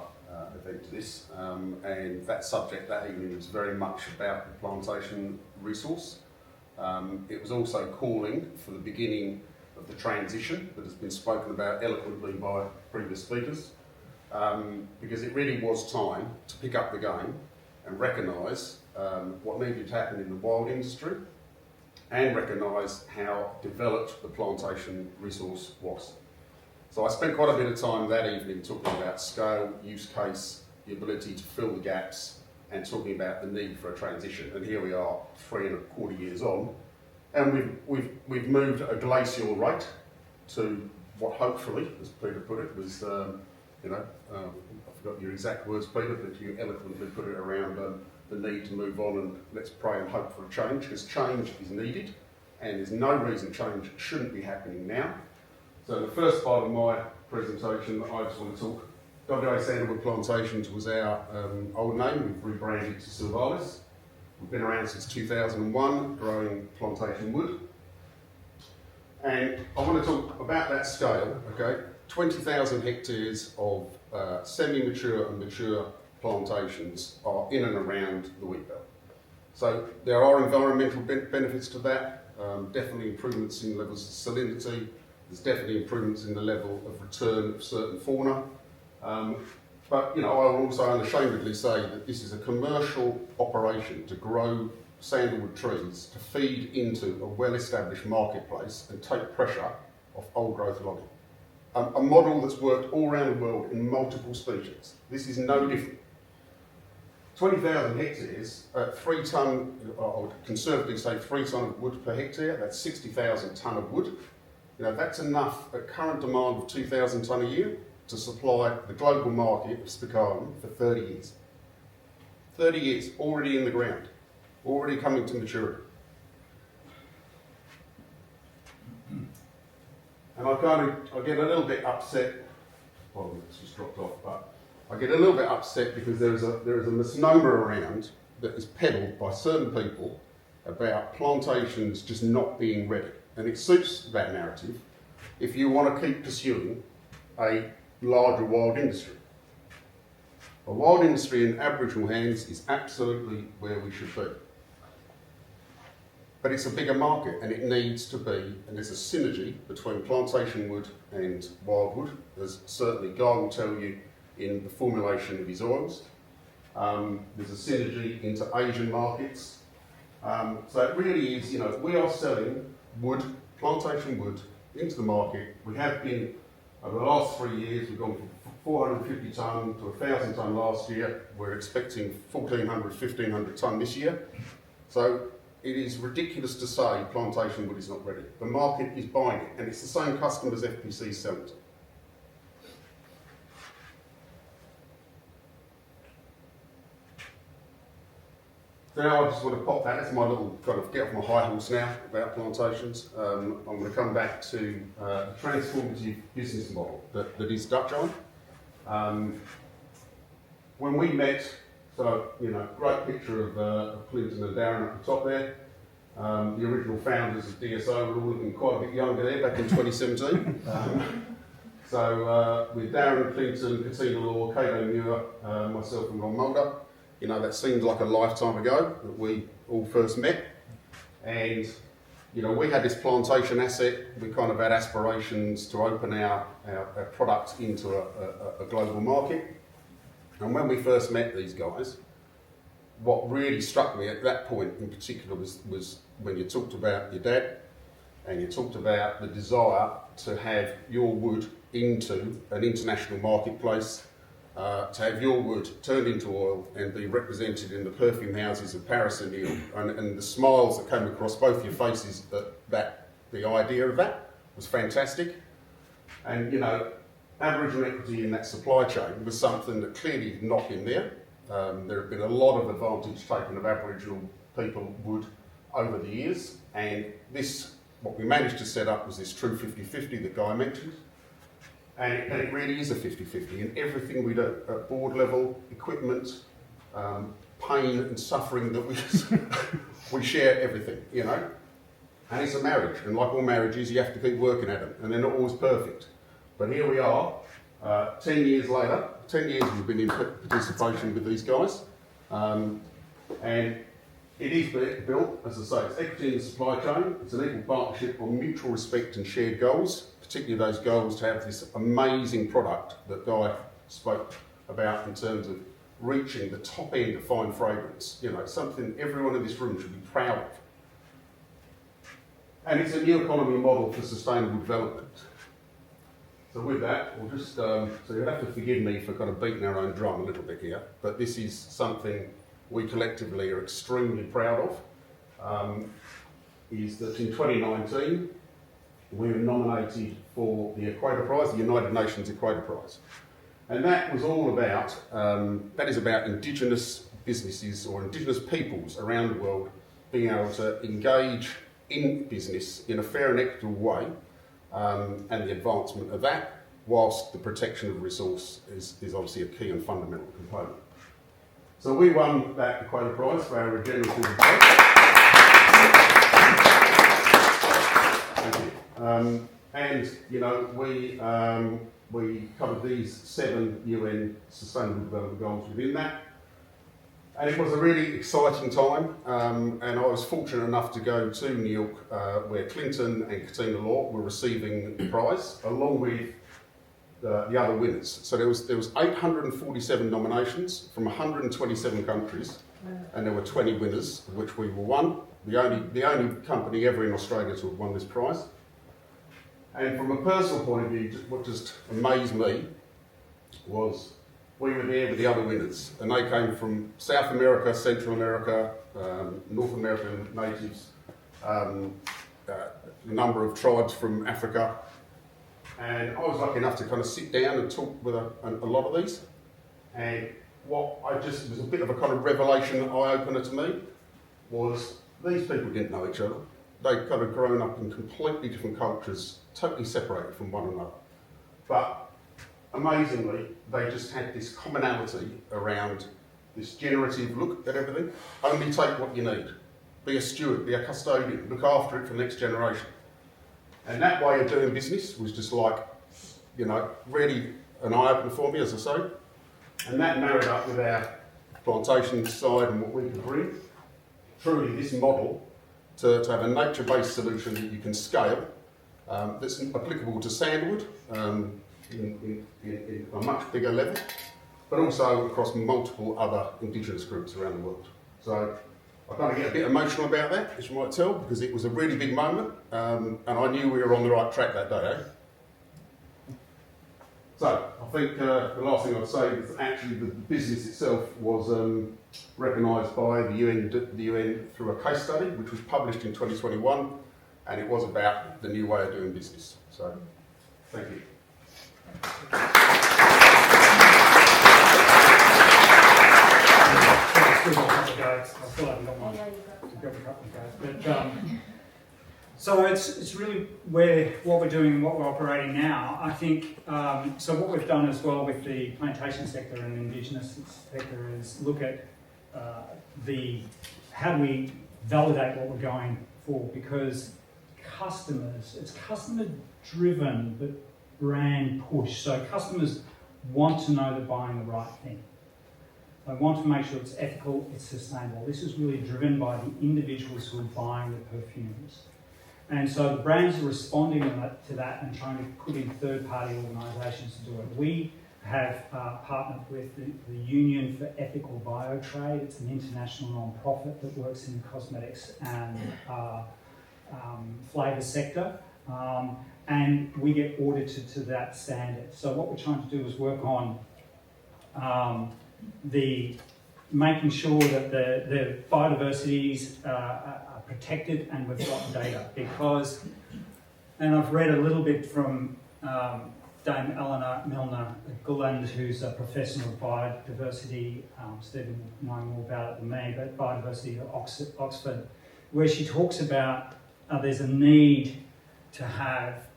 event to this, and that subject that evening was very much about the plantation resource. It was also calling for the beginning of the transition that has been spoken about eloquently by previous speakers, because it really was time to pick up the game and recognise what needed to happen in the wild industry and recognise how developed the plantation resource was. So I spent quite a bit of time that evening talking about scale, use case, the ability to fill the gaps, and talking about the need for a transition. And here we are, 3.25 years on, and we've moved at a glacial rate to what hopefully, as Peter put it, was I forgot your exact words, Peter, but you eloquently put it around the need to move on and let's pray and hope for a change, because change is needed and there's no reason change shouldn't be happening now. So the first part of my presentation, I just want to talk. WA Sandalwood Plantations was our old name. We've rebranded to Silvalis. We've been around since 2001, growing plantation wood. And I want to talk about that scale, okay? 20,000 hectares of semi-mature and mature plantations are in and around the wheat belt. So there are environmental benefits to that, definitely improvements in levels of salinity, there's definitely improvements in the level of return of certain fauna. But I will also unashamedly say that this is a commercial operation to grow sandalwood trees to feed into a well-established marketplace and take pressure off old growth logging. A model that's worked all around the world in multiple species. This is no different. 20,000 hectares, 3 tonne, I would conservatively say 3 tonne of wood per hectare, that's 60,000 tonne of wood. That's enough at current demand of 2,000 tonne a year to supply the global market of spicarium for 30 years. 30 years, already in the ground, already coming to maturity. And I get a little bit upset, well, it's just dropped off, but I get a little bit upset because there is a misnomer around that is peddled by certain people about plantations just not being ready. And it suits that narrative if you want to keep pursuing a larger wild industry. A wild industry in Aboriginal hands is absolutely where we should be. But it's a bigger market and it needs to be, and there's a synergy between plantation wood and wildwood, as certainly Guy will tell you in the formulation of his oils. There's a synergy into Asian markets. So it really is, we are selling wood, plantation wood, into the market. We have been, over the last 3 years, we've gone from 450 tonne to 1,000 tonne last year. We're expecting 1,400, 1,500 tonne this year. So it is ridiculous to say plantation wood is not ready. The market is buying it, and it's the same customers FPC selling to. So now I just want to pop that. That's my little kind of get off my high horse now about plantations. I'm going to come back to a transformative business model that is Dutjahn. When we met, so great picture of Clinton and Darren at the top there. The original founders of DSO were all looking quite a bit younger there back in 2017. So with Darren, Clinton, Katina Law, Cato Muir, myself and Ron Mulder, that seemed like a lifetime ago that we all first met. And, we had this plantation asset. We kind of had aspirations to open our product into a global market. And when we first met these guys, what really struck me at that point in particular was when you talked about your dad and you talked about the desire to have your wood into an international marketplace, to have your wood turned into oil and be represented in the perfume houses of Paris and Lyon, and the smiles that came across both your faces, that the idea of that was fantastic. And, you know, Aboriginal equity in that supply chain was something that clearly had not been there. There have been a lot of advantage taken of Aboriginal people wood over the years, and this, what we managed to set up was this true 50-50 that Guy mentioned. And it really is a 50-50 in everything we do, at board level, equipment, pain and suffering that we share everything, you know. And it's a marriage, and like all marriages, you have to keep working at them, and they're not always perfect. But here we are, 10 years later, 10 years we've been in participation with these guys, and it is built, as I say, it's equity in the supply chain, it's an equal partnership on mutual respect and shared goals, particularly those goals to have this amazing product that Guy spoke about in terms of reaching the top end of fine fragrance. You know, it's something everyone in this room should be proud of. And it's a new economy model for sustainable development. So with that, we'll just, so you'll have to forgive me for kind of beating our own drum a little bit here, but this is something we collectively are extremely proud of, is that in 2019, we were nominated for the Equator Prize, the United Nations Equator Prize. And that was all about, that is about Indigenous businesses or Indigenous peoples around the world being able to engage in business in a fair and equitable way, and the advancement of that, whilst the protection of resource is obviously a key and fundamental component. So we won that Equator Prize for our regenerative approach. Thank you. And you know, we covered these 7 UN Sustainable Development Goals within that. And it was a really exciting time, and I was fortunate enough to go to New York, where Clinton and Katina Law were receiving the prize, along with the other winners. So there was 847 nominations from 127 countries, and there were 20 winners, of which we were one. The only company ever in Australia to have won this prize. And from a personal point of view, what just amazed me was we were there with the other winners, and they came from South America, Central America, North American natives, a number of tribes from Africa. And I was lucky enough to kind of sit down and talk with a lot of these. And what it was a bit of a kind of revelation, eye-opener to me, was these people didn't know each other. They'd kind of grown up in completely different cultures, totally separated from one another. But amazingly, they just had this commonality around this generative look at everything. Only take what you need. Be a steward, be a custodian, look after it for the next generation. And that way of doing business was just like, you know, really an eye-opener for me, as I say. And that married up with our plantation side and what we could bring. Truly, this model to have a nature-based solution that you can scale, that's applicable to Sandalwood in a much bigger level, but also across multiple other Indigenous groups around the world. So I kind of get a bit emotional about that, as you might tell, because it was a really big moment, and I knew we were on the right track that day. So I think the last thing I'd say is actually the business itself was recognised by the UN through a case study, which was published in 2021, and it was about the new way of doing business. So, thank you. So it's really what we're doing and what we're operating now. I think, so what we've done as well with the plantation sector and the Indigenous sector is look at how do we validate what we're going for, because it's customer driven but brand push. So customers want to know they're buying the right thing. They want to make sure it's ethical, it's sustainable. This is really driven by the individuals who are buying the perfumes. And so the brands are responding to that and trying to put in third-party organisations to do it. We have partnered with the Union for Ethical Biotrade. It's an international non-profit that works in the cosmetics and flavour sector. And we get audited to that standard. So what we're trying to do is work on making sure that the biodiversities are protected and we've got data, because, and I've read a little bit from Dame Eleanor Milner-Gulland, who's a professor of biodiversity. Stephen will know more about it than me, but biodiversity at Oxford, where she talks about there's a need to have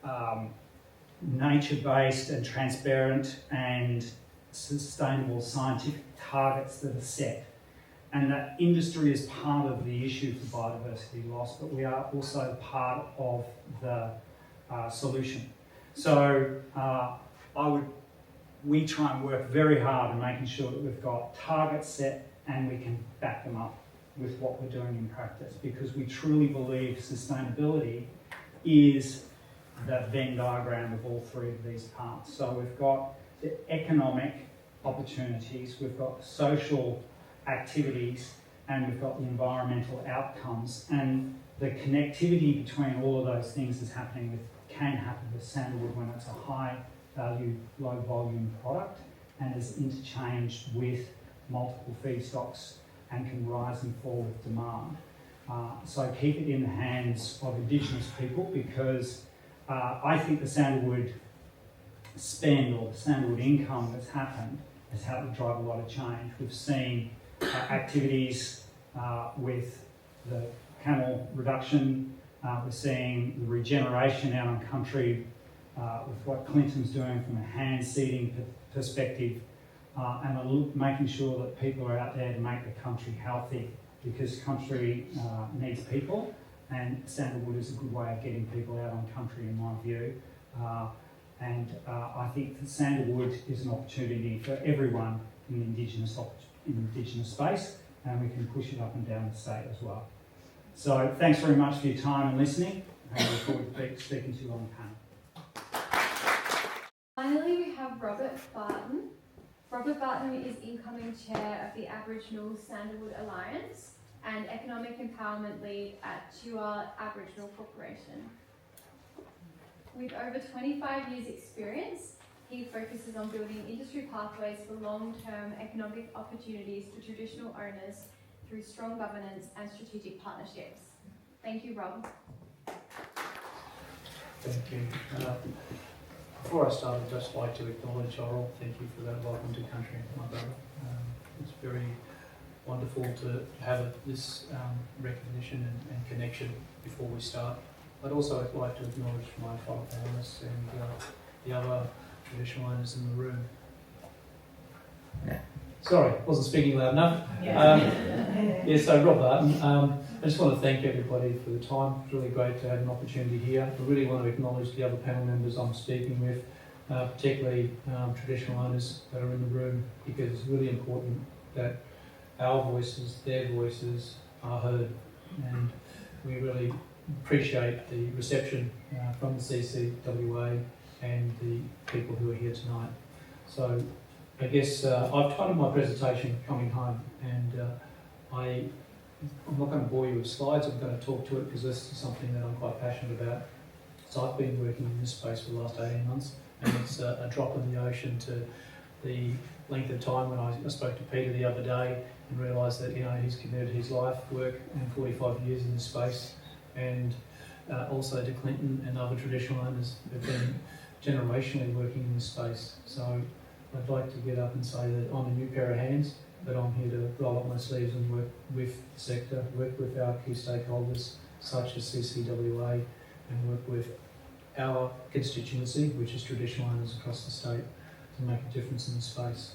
nature-based and transparent and sustainable scientific targets that are set. And that industry is part of the issue for biodiversity loss, but we are also part of the solution. So we try and work very hard in making sure that we've got targets set and we can back them up with what we're doing in practice, because we truly believe sustainability is the Venn diagram of all three of these parts. So we've got the economic opportunities, we've got social activities, and we've got the environmental outcomes. And the connectivity between all of those things can happen with sandalwood when it's a high value, low volume product and is interchanged with multiple feedstocks and can rise and fall with demand. So keep it in the hands of Indigenous people, because I think the sandalwood spend or the sandalwood income that's happened has helped to drive a lot of change. We've seen activities with the camel reduction, we're seeing the regeneration out on country with what Clinton's doing from a hand seeding perspective, and making sure that people are out there to make the country healthy, because country needs people, and sandalwood is a good way of getting people out on country in my view. I think that sandalwood is an opportunity for everyone in the Indigenous space, and we can push it up and down the state as well. So thanks very much for your time and listening, and I look forward to speaking to you on the panel. Finally, we have Robert Barton. Robert Barton is incoming chair of the Aboriginal Sandalwood Alliance and Economic Empowerment Lead at Chua Aboriginal Corporation. With over 25 years' experience, he focuses on building industry pathways for long-term economic opportunities for traditional owners through strong governance and strategic partnerships. Thank you, Rob. Thank you. Before I start, I'd just like to acknowledge Oral. Thank you for that welcome to country, my brother. It's very wonderful to have this recognition and connection before we start. I'd also like to acknowledge my fellow panelists and the other traditional owners in the room. Sorry, wasn't speaking loud enough. So Rob Barton, I just want to thank everybody for the time. It's really great to have an opportunity here. I really want to acknowledge the other panel members I'm speaking with, particularly traditional owners that are in the room, because it's really important that our voices, their voices are heard, and we really appreciate the reception from the CCWA and the people who are here tonight. So I guess I've titled my presentation Coming Home, and I'm not going to bore you with slides. I'm going to talk to it because this is something that I'm quite passionate about. So I've been working in this space for the last 18 months, and it's a drop in the ocean to the length of time when I spoke to Peter the other day and realised that he's committed his life, work, and 45 years in this space, and also to Clinton and other traditional owners who've been generationally working in this space. So I'd like to get up and say that I'm a new pair of hands, but I'm here to roll up my sleeves and work with the sector, work with our key stakeholders such as CCWA, and work with our constituency, which is traditional owners across the state, to make a difference in the space.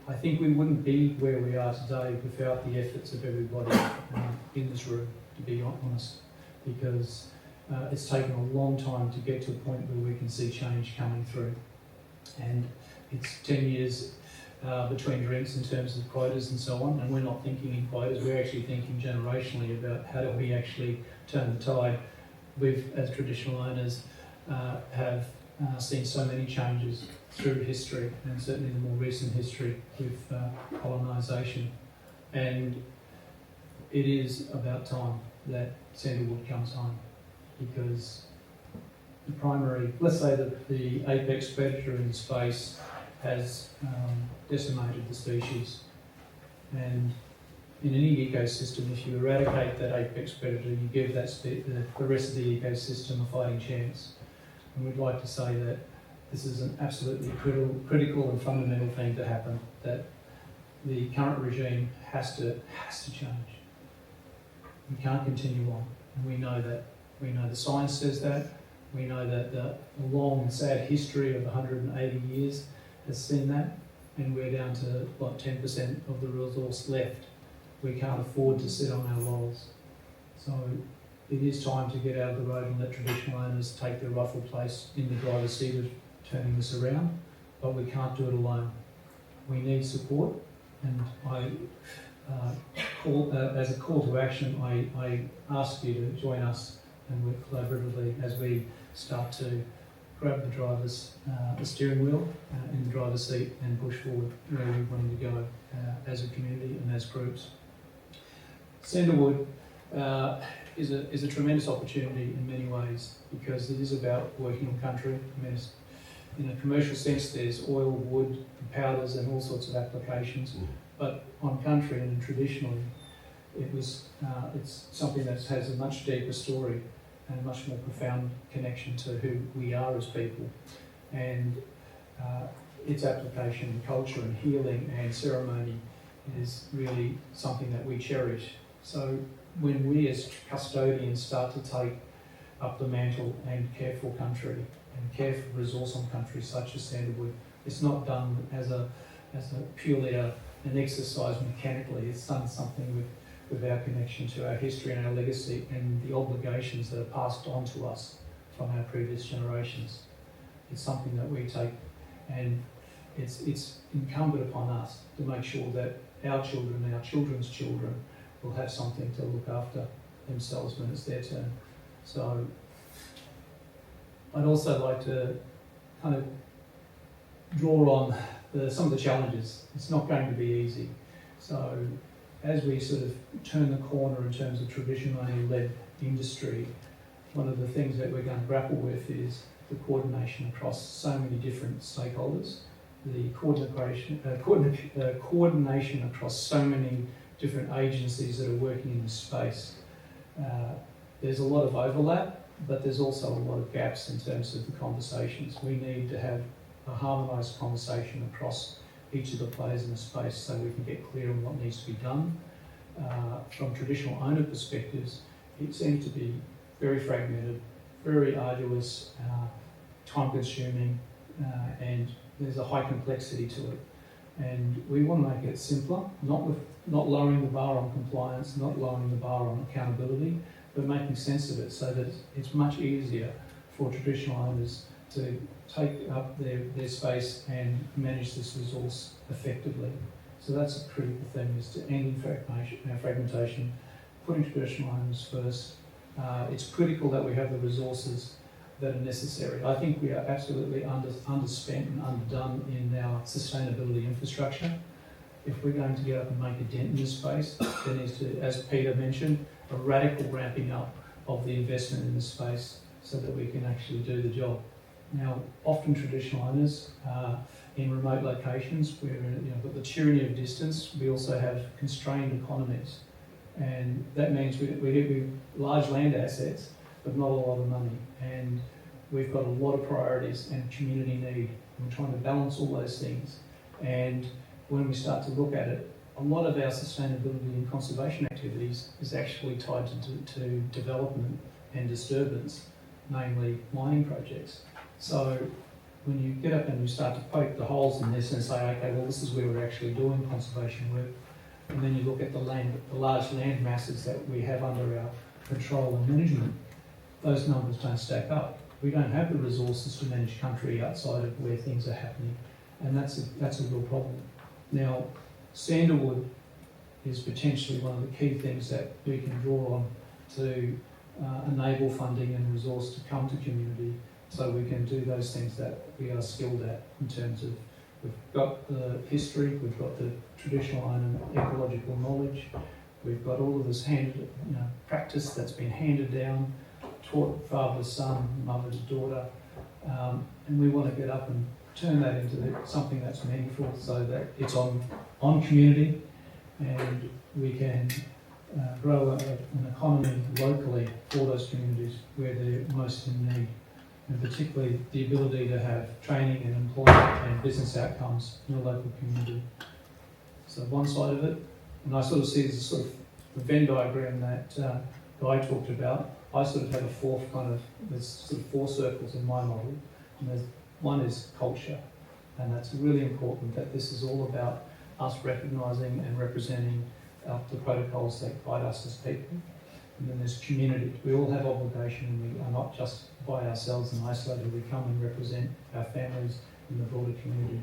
I think we wouldn't be where we are today without the efforts of everybody in this room, to be honest, because it's taken a long time to get to a point where we can see change coming through. And it's 10 years between drinks in terms of quotas and so on, and we're not thinking in quotas, we're actually thinking generationally about how do we actually turn the tide. We've, as traditional owners, have seen so many changes through history, and certainly the more recent history with colonisation. And it is about time that sandalwood comes home, because the primary, let's say that the apex predator in the space has decimated the species. And in any ecosystem, if you eradicate that apex predator, you give that the rest of the ecosystem a fighting chance. And we'd like to say that this is an absolutely critical and fundamental thing to happen, that the current regime has to change. We can't continue on, and we know that. We know the science says that. We know that the long and sad history of 180 years has seen that, and we're down to like 10% of the resource left. We can't afford to sit on our laurels. So it is time to get out of the road and let traditional owners take their rightful place in the driver's seat of turning this around, but we can't do it alone. We need support, and I as a call to action, I ask you to join us and work collaboratively as we start to grab the steering wheel in the driver's seat and push forward where we want to go as a community and as groups. Sandalwood is a tremendous opportunity in many ways, because it is about working on country. I mean, in a commercial sense, there's oil, wood, powders, and all sorts of applications. But on country and traditionally, it's something that has a much deeper story and a much more profound connection to who we are as people. And its application in culture and healing and ceremony is really something that we cherish. So when we as custodians start to take up the mantle and care for country and care for resource on country such as Sandalwood, it's not done as a purely an exercise mechanically. It's done something with our connection to our history and our legacy and the obligations that are passed on to us from our previous generations. It's something that we take, and it's incumbent upon us to make sure that our children and our children's children will have something to look after themselves when it's their turn. So I'd also like to kind of draw on some of the challenges. It's not going to be easy. So as we sort of turn the corner in terms of traditionally led industry, one of the things that we're going to grapple with is the coordination across so many different stakeholders, the coordination across so many different agencies that are working in this space. There's a lot of overlap, but there's also a lot of gaps in terms of the conversations. We need to have a harmonised conversation across each of the players in the space so we can get clear on what needs to be done. From traditional owner perspectives, it seems to be very fragmented, very arduous, time-consuming, and there's a high complexity to it. And we want to make it simpler, not lowering the bar on compliance, not lowering the bar on accountability, but making sense of it so that it's much easier for traditional owners to take up their space and manage this resource effectively. So that's a critical thing, is to end fragmentation, putting traditional owners first. It's critical that we have the resources that are necessary. I think we are absolutely underspent and underdone in our sustainability infrastructure. If we're going to get up and make a dent in this space, there needs to, as Peter mentioned, a radical ramping up of the investment in this space so that we can actually do the job. Now, often traditional owners in remote locations where got the tyranny of distance, we also have constrained economies, and that means we have large land assets but not a lot of money, and we've got a lot of priorities and community need. We're trying to balance all those things, and when we start to look at it, a lot of our sustainability and conservation activities is actually tied to development and disturbance, namely mining projects. So when you get up and you start to poke the holes in this and say, okay, well, this is where we're actually doing conservation work, and then you look at the large land masses that we have under our control and management, those numbers don't stack up. We don't have the resources to manage country outside of where things are happening, and that's a real problem. Now, Sandalwood is potentially one of the key things that we can draw on to enable funding and resource to come to community, so we can do those things that we are skilled at in terms of we've got the history, we've got the traditional owner ecological knowledge, we've got all of this practice that's been handed down, taught father to son, mother to daughter, and we want to get up and turn that into something that's meaningful so that it's on community, and we can grow an economy locally for those communities where they're most in need. and particularly the ability to have training and employment and business outcomes in a local community. So one side of it, and I sort of see this as sort of the Venn diagram that Guy talked about. I sort of have a fourth there's sort of 4 circles in my model, and one is culture, and that's really important, that this is all about us recognising and representing the protocols that guide us as people. And then there's community. We all have obligation, and we are not just by ourselves and isolated. We come and represent our families in the broader community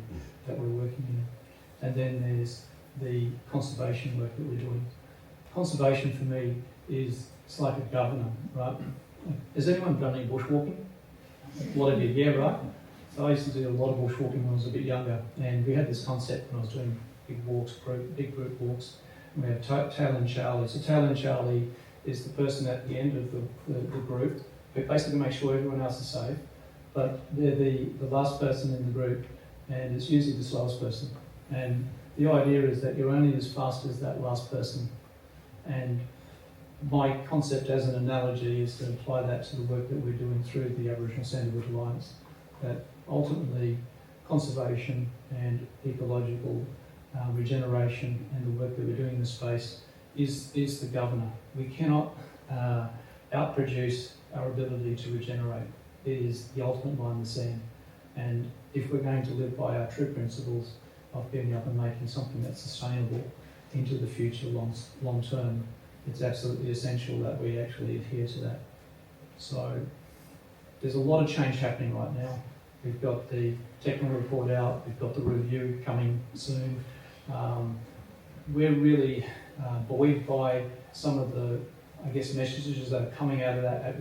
that we're working in. And then there's the conservation work that we're doing. Conservation for me is, it's like a governor, right? Has anyone done any bushwalking? A lot of you, yeah, right? So I used to do a lot of bushwalking when I was a bit younger, and we had this concept when I was doing big group walks. And we have Tail and Charlie. So Tail and Charlie is the person at the end of the group who basically makes sure everyone else is safe, but they're the last person in the group, and it's usually the slowest person. And the idea is that you're only as fast as that last person. And my concept as an analogy is to apply that to the work that we're doing through the Aboriginal Sandalwood Alliance, that ultimately conservation and ecological regeneration and the work that we're doing in the space is the governor. We cannot outproduce our ability to regenerate. It is the ultimate line in the sand. And if we're going to live by our true principles of building up and making something that's sustainable into the future long term, it's absolutely essential that we actually adhere to that. So there's a lot of change happening right now. We've got the technical report out, we've got the review coming soon. We're really buoyed by some of the, I guess, messages that are coming out of that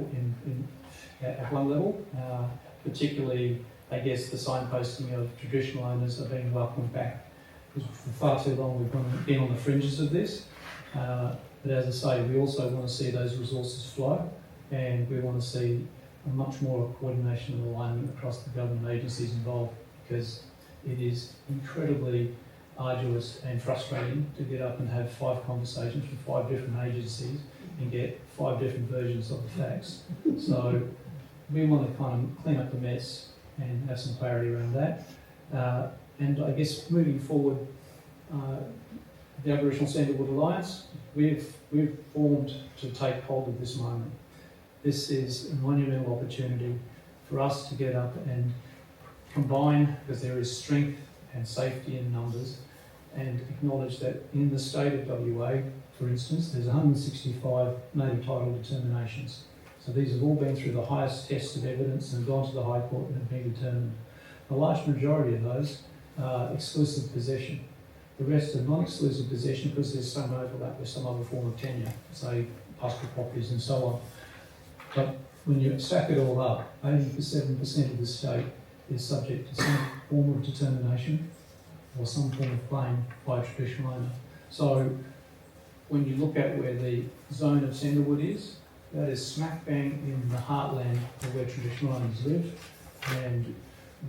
at one level, particularly, I guess, the signposting of traditional owners are being welcomed back, because for far too long we've been on the fringes of this. But as I say, we also want to see those resources flow, and we want to see a much more coordination and alignment across the government agencies involved, because it is incredibly arduous and frustrating to get up and have 5 conversations with 5 different agencies and get 5 different versions of the facts. So we want to kind of clean up the mess and have some clarity around that. And I guess moving forward, the Aboriginal Sandalwood Alliance, we've formed to take hold of this moment. This is a monumental opportunity for us to get up and combine, because there is strength and safety in numbers, and acknowledge that in the state of WA, for instance, there's 165 native title determinations. So these have all been through the highest tests of evidence and gone to the High Court and have been determined. A large majority of those are exclusive possession. The rest are non-exclusive possession because there's some overlap with some other form of tenure, say pastoral properties and so on. But when you stack it all up, 87% of the state is subject to some form of determination or some form of claim by a traditional owner. So when you look at where the zone of Sandalwood is, that is smack bang in the heartland of where traditional owners live. And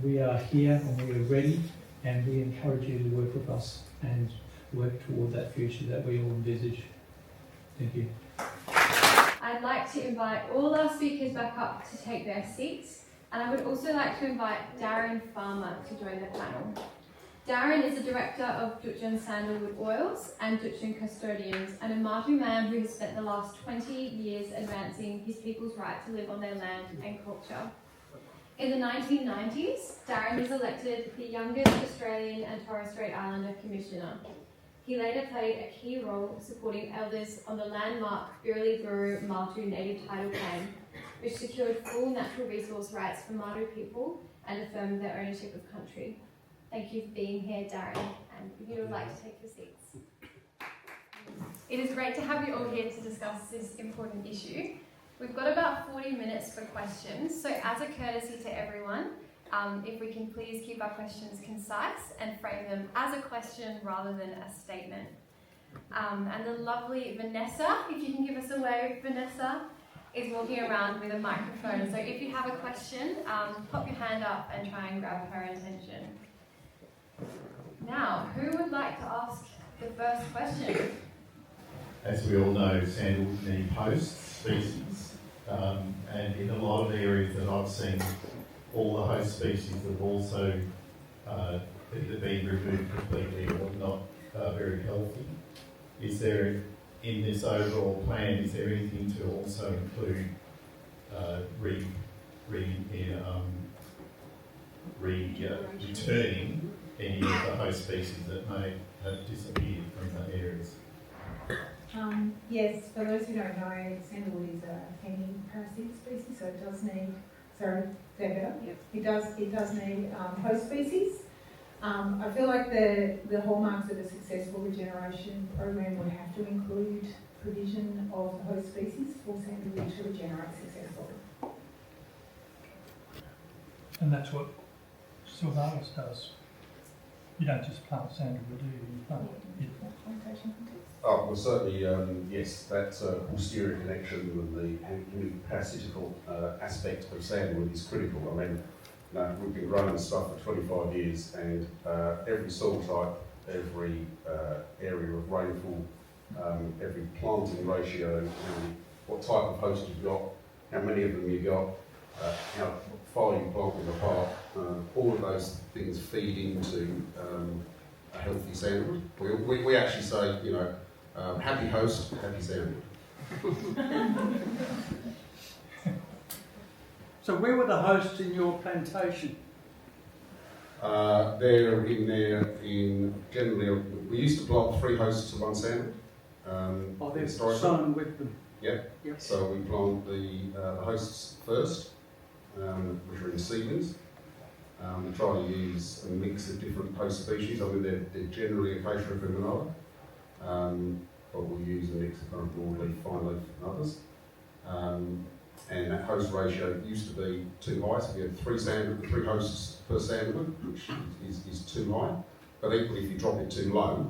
we are here and we are ready, and we encourage you to work with us and work toward that future that we all envisage. Thank you. I'd like to invite all our speakers back up to take their seats, and I would also like to invite Darren Farmer to join the panel. Darren is the director of Dutjahn Sandalwood Oils and Dutjahn Custodians, and a Māori man who has spent the last 20 years advancing his people's right to live on their land and culture. In the 1990s, Darren was elected the youngest Australian and Torres Strait Islander Commissioner. He later played a key role supporting elders on the landmark Birriliburu Mātu native title claim, which secured full natural resource rights for Māori people and affirmed their ownership of country. Thank you for being here, Darren, and if you would like to take your seats. It is great to have you all here to discuss this important issue. We've got about 40 minutes for questions, so as a courtesy to everyone, if we can please keep our questions concise and frame them as a question rather than a statement. And the lovely Vanessa, if you can give us a wave, Vanessa, is walking around with a microphone. So if you have a question, pop your hand up and try and grab her attention. Now, who would like to ask the first question? As we all know, sandalwood many host species, and in a lot of areas that I've seen all the host species have also either been removed completely or not very healthy. Is there, in this overall plan, is there anything to also include returning any of the host species that may have disappeared from the areas? Yes, for those who don't know, sandalwood is a hanging parasitic species, so it does need, sorry, Deborah? Yep. It does need host species. I feel like the hallmarks of a successful regeneration program would have to include provision of the host species for sandalwood to regenerate successfully. And that's what Silvalis does. You don't just plant sandalwood, do you? You plant it. Oh, well, certainly, yes, that posterior connection and the parasitical aspect of sandalwood is critical. I mean, we've been growing this stuff for 25 years, and every soil type, every area of rainfall, every planting ratio, what type of host you've got, how many of them you've got, how far you plant them apart, all of those things feed into a healthy sandalwood. We actually say, you know, happy host, happy sandalwood. So where were the hosts in your plantation? They're in there in generally, we used to plant 3 hosts to 1 sandalwood. They're sown with them? Yeah. Yep. So we plant the hosts first, which are in seedlings. We try to use a mix of different host species. I mean, they're generally Acacia feminata, but we'll use a mix of kind of broadleaf, fine leaf and others. And that host ratio used to be too high, so we had 3 hosts per sandalwood, which is too high. But equally, if you drop it too low,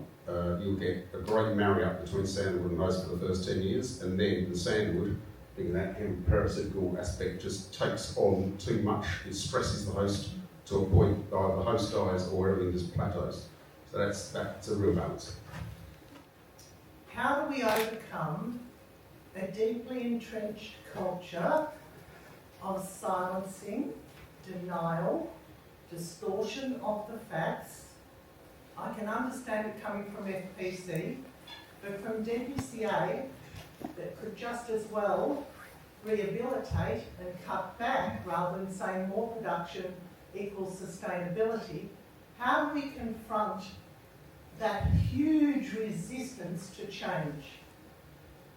you'll get a great marry-up between sandalwood and host for the first 10 years, and then the sandalwood, being that parasitical aspect, just takes on too much. It stresses the host to a point that either the host dies or everything just plateaus. So that's a real balance. How do we overcome a deeply entrenched culture of silencing, denial, distortion of the facts? I can understand it coming from FPC, but from DBCA, that could just as well rehabilitate and cut back rather than saying more production equals sustainability. How do we confront that huge resistance to change?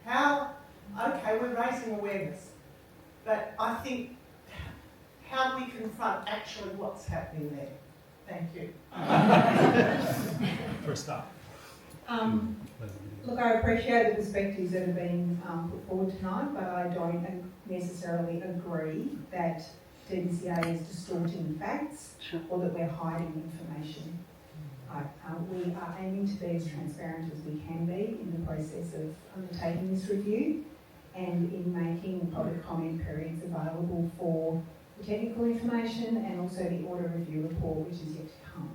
Okay, we're raising awareness, but I think, how do we confront actually what's happening there? Thank you. For a start. Look, I appreciate the perspectives that have been put forward tonight, but I don't necessarily agree that DBCA is distorting facts or that we're hiding information. We are aiming to be as transparent as we can be in the process of undertaking this review and in making public comment periods available for the technical information and also the audit review report, which is yet to come.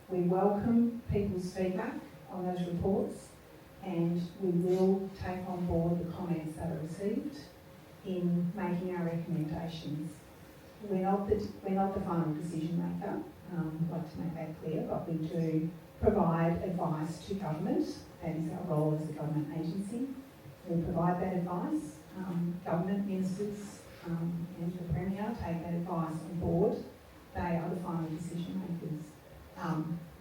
We welcome people's feedback on those reports, and we will take on board the comments that are received in making our recommendations. We're not the final decision maker. I'd like to make that clear, but we do provide advice to government. That is our role as a government agency. We provide that advice. Government ministers and the Premier take that advice on board. They are the final decision makers.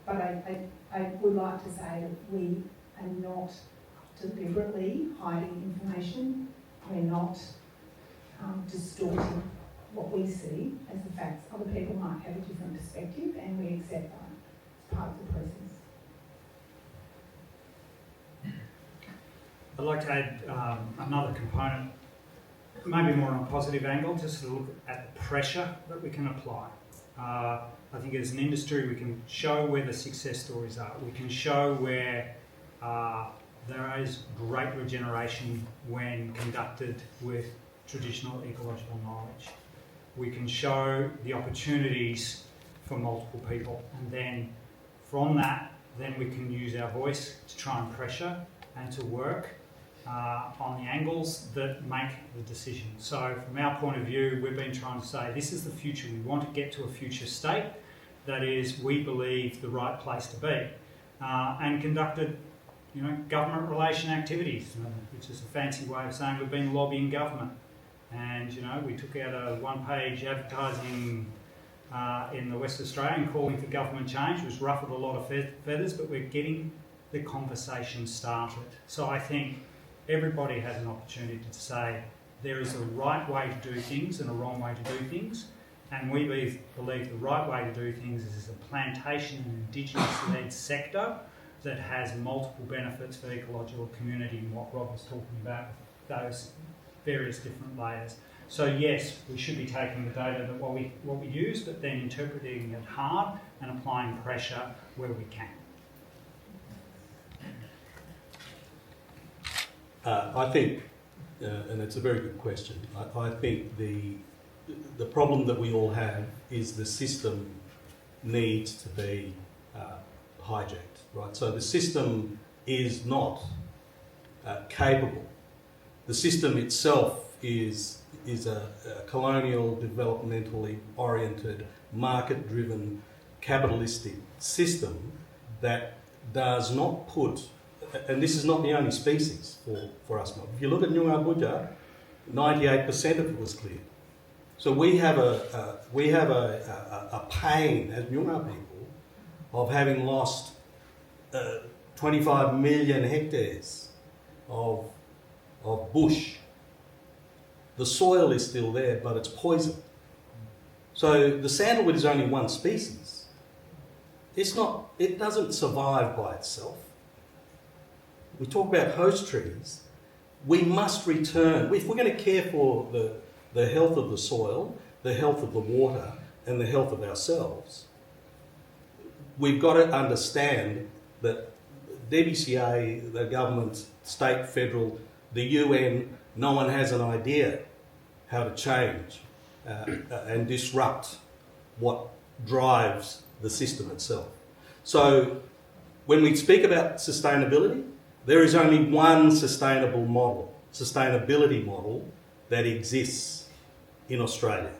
But I would like to say that we are not deliberately hiding information. We're not distorting what we see as the facts. Other people might have a different perspective, and we accept that as part of the process. I'd like to add another component, maybe more on a positive angle, just to look at the pressure that we can apply. I think as an industry we can show where the success stories are. We can show where there is great regeneration when conducted with traditional ecological knowledge. We can show the opportunities for multiple people, and then from that, then we can use our voice to try and pressure and to work on the angles that make the decision. So from our point of view, we've been trying to say this is the future. We want to get to a future state that is, we believe, the right place to be, and conducted, government relation activities, which is a fancy way of saying we've been lobbying government. And we took out a one-page advertising in the West Australian calling for government change, which ruffled a lot of feathers, but we're getting the conversation started. So I think everybody has an opportunity to say there is a right way to do things and a wrong way to do things. And we believe the right way to do things is a plantation and Indigenous-led sector that has multiple benefits for the ecological community, and what Rob was talking about, those various different layers. So yes, we should be taking the data that what we use, but then interpreting it hard and applying pressure where we can. I think, and it's a very good question, I think the problem that we all have is the system needs to be hijacked, right? So the system is not capable. The system itself is a colonial, developmentally oriented, market-driven, capitalistic system that does not put, and this is not the only species for us. If you look at Noongar, 98% of it was cleared. So we have a pain as Noongar people of having lost 25 million hectares of bush. The soil is still there, but it's poisoned. So the sandalwood is only one species. It doesn't survive by itself. We talk about host trees. We must return, if we're going to care for the health of the soil, the health of the water, and the health of ourselves, we've got to understand that DBCA, the government, state, federal, the UN, no one has an idea how to change and disrupt what drives the system itself. So when we speak about sustainability, there is only one sustainability model that exists in Australia,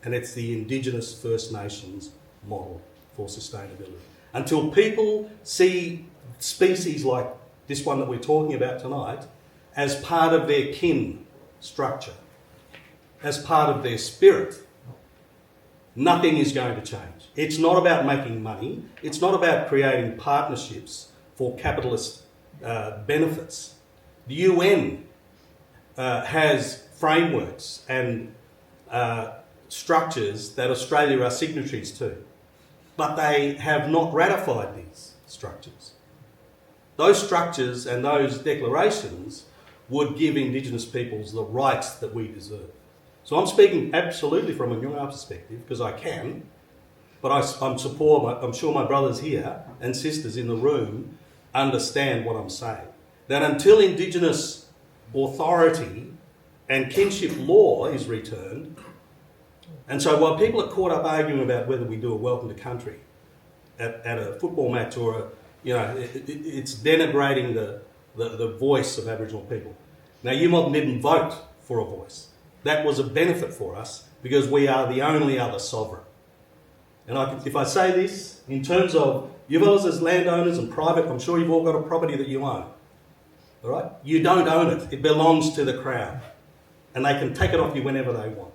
and it's the Indigenous First Nations model for sustainability. Until people see species like this one that we're talking about tonight as part of their kin structure, as part of their spirit, nothing is going to change. It's not about making money. It's not about creating partnerships for capitalist benefits. The UN has frameworks and structures that Australia are signatories to, but they have not ratified these structures. Those structures and those declarations would give Indigenous peoples the rights that we deserve. So I'm speaking absolutely from a Noongar perspective, because I can, but I'm sure my brothers here and sisters in the room understand what I'm saying. That until Indigenous authority and kinship law is returned, and so while people are caught up arguing about whether we do a welcome to country at a football match or it's denigrating the voice of Aboriginal people. Now, you didn't vote for a voice. That was a benefit for us because we are the only other sovereign. And if I say this, in terms of you fellas as landowners and private, I'm sure you've all got a property that you own. All right? You don't own it. It belongs to the Crown. And they can take it off you whenever they want.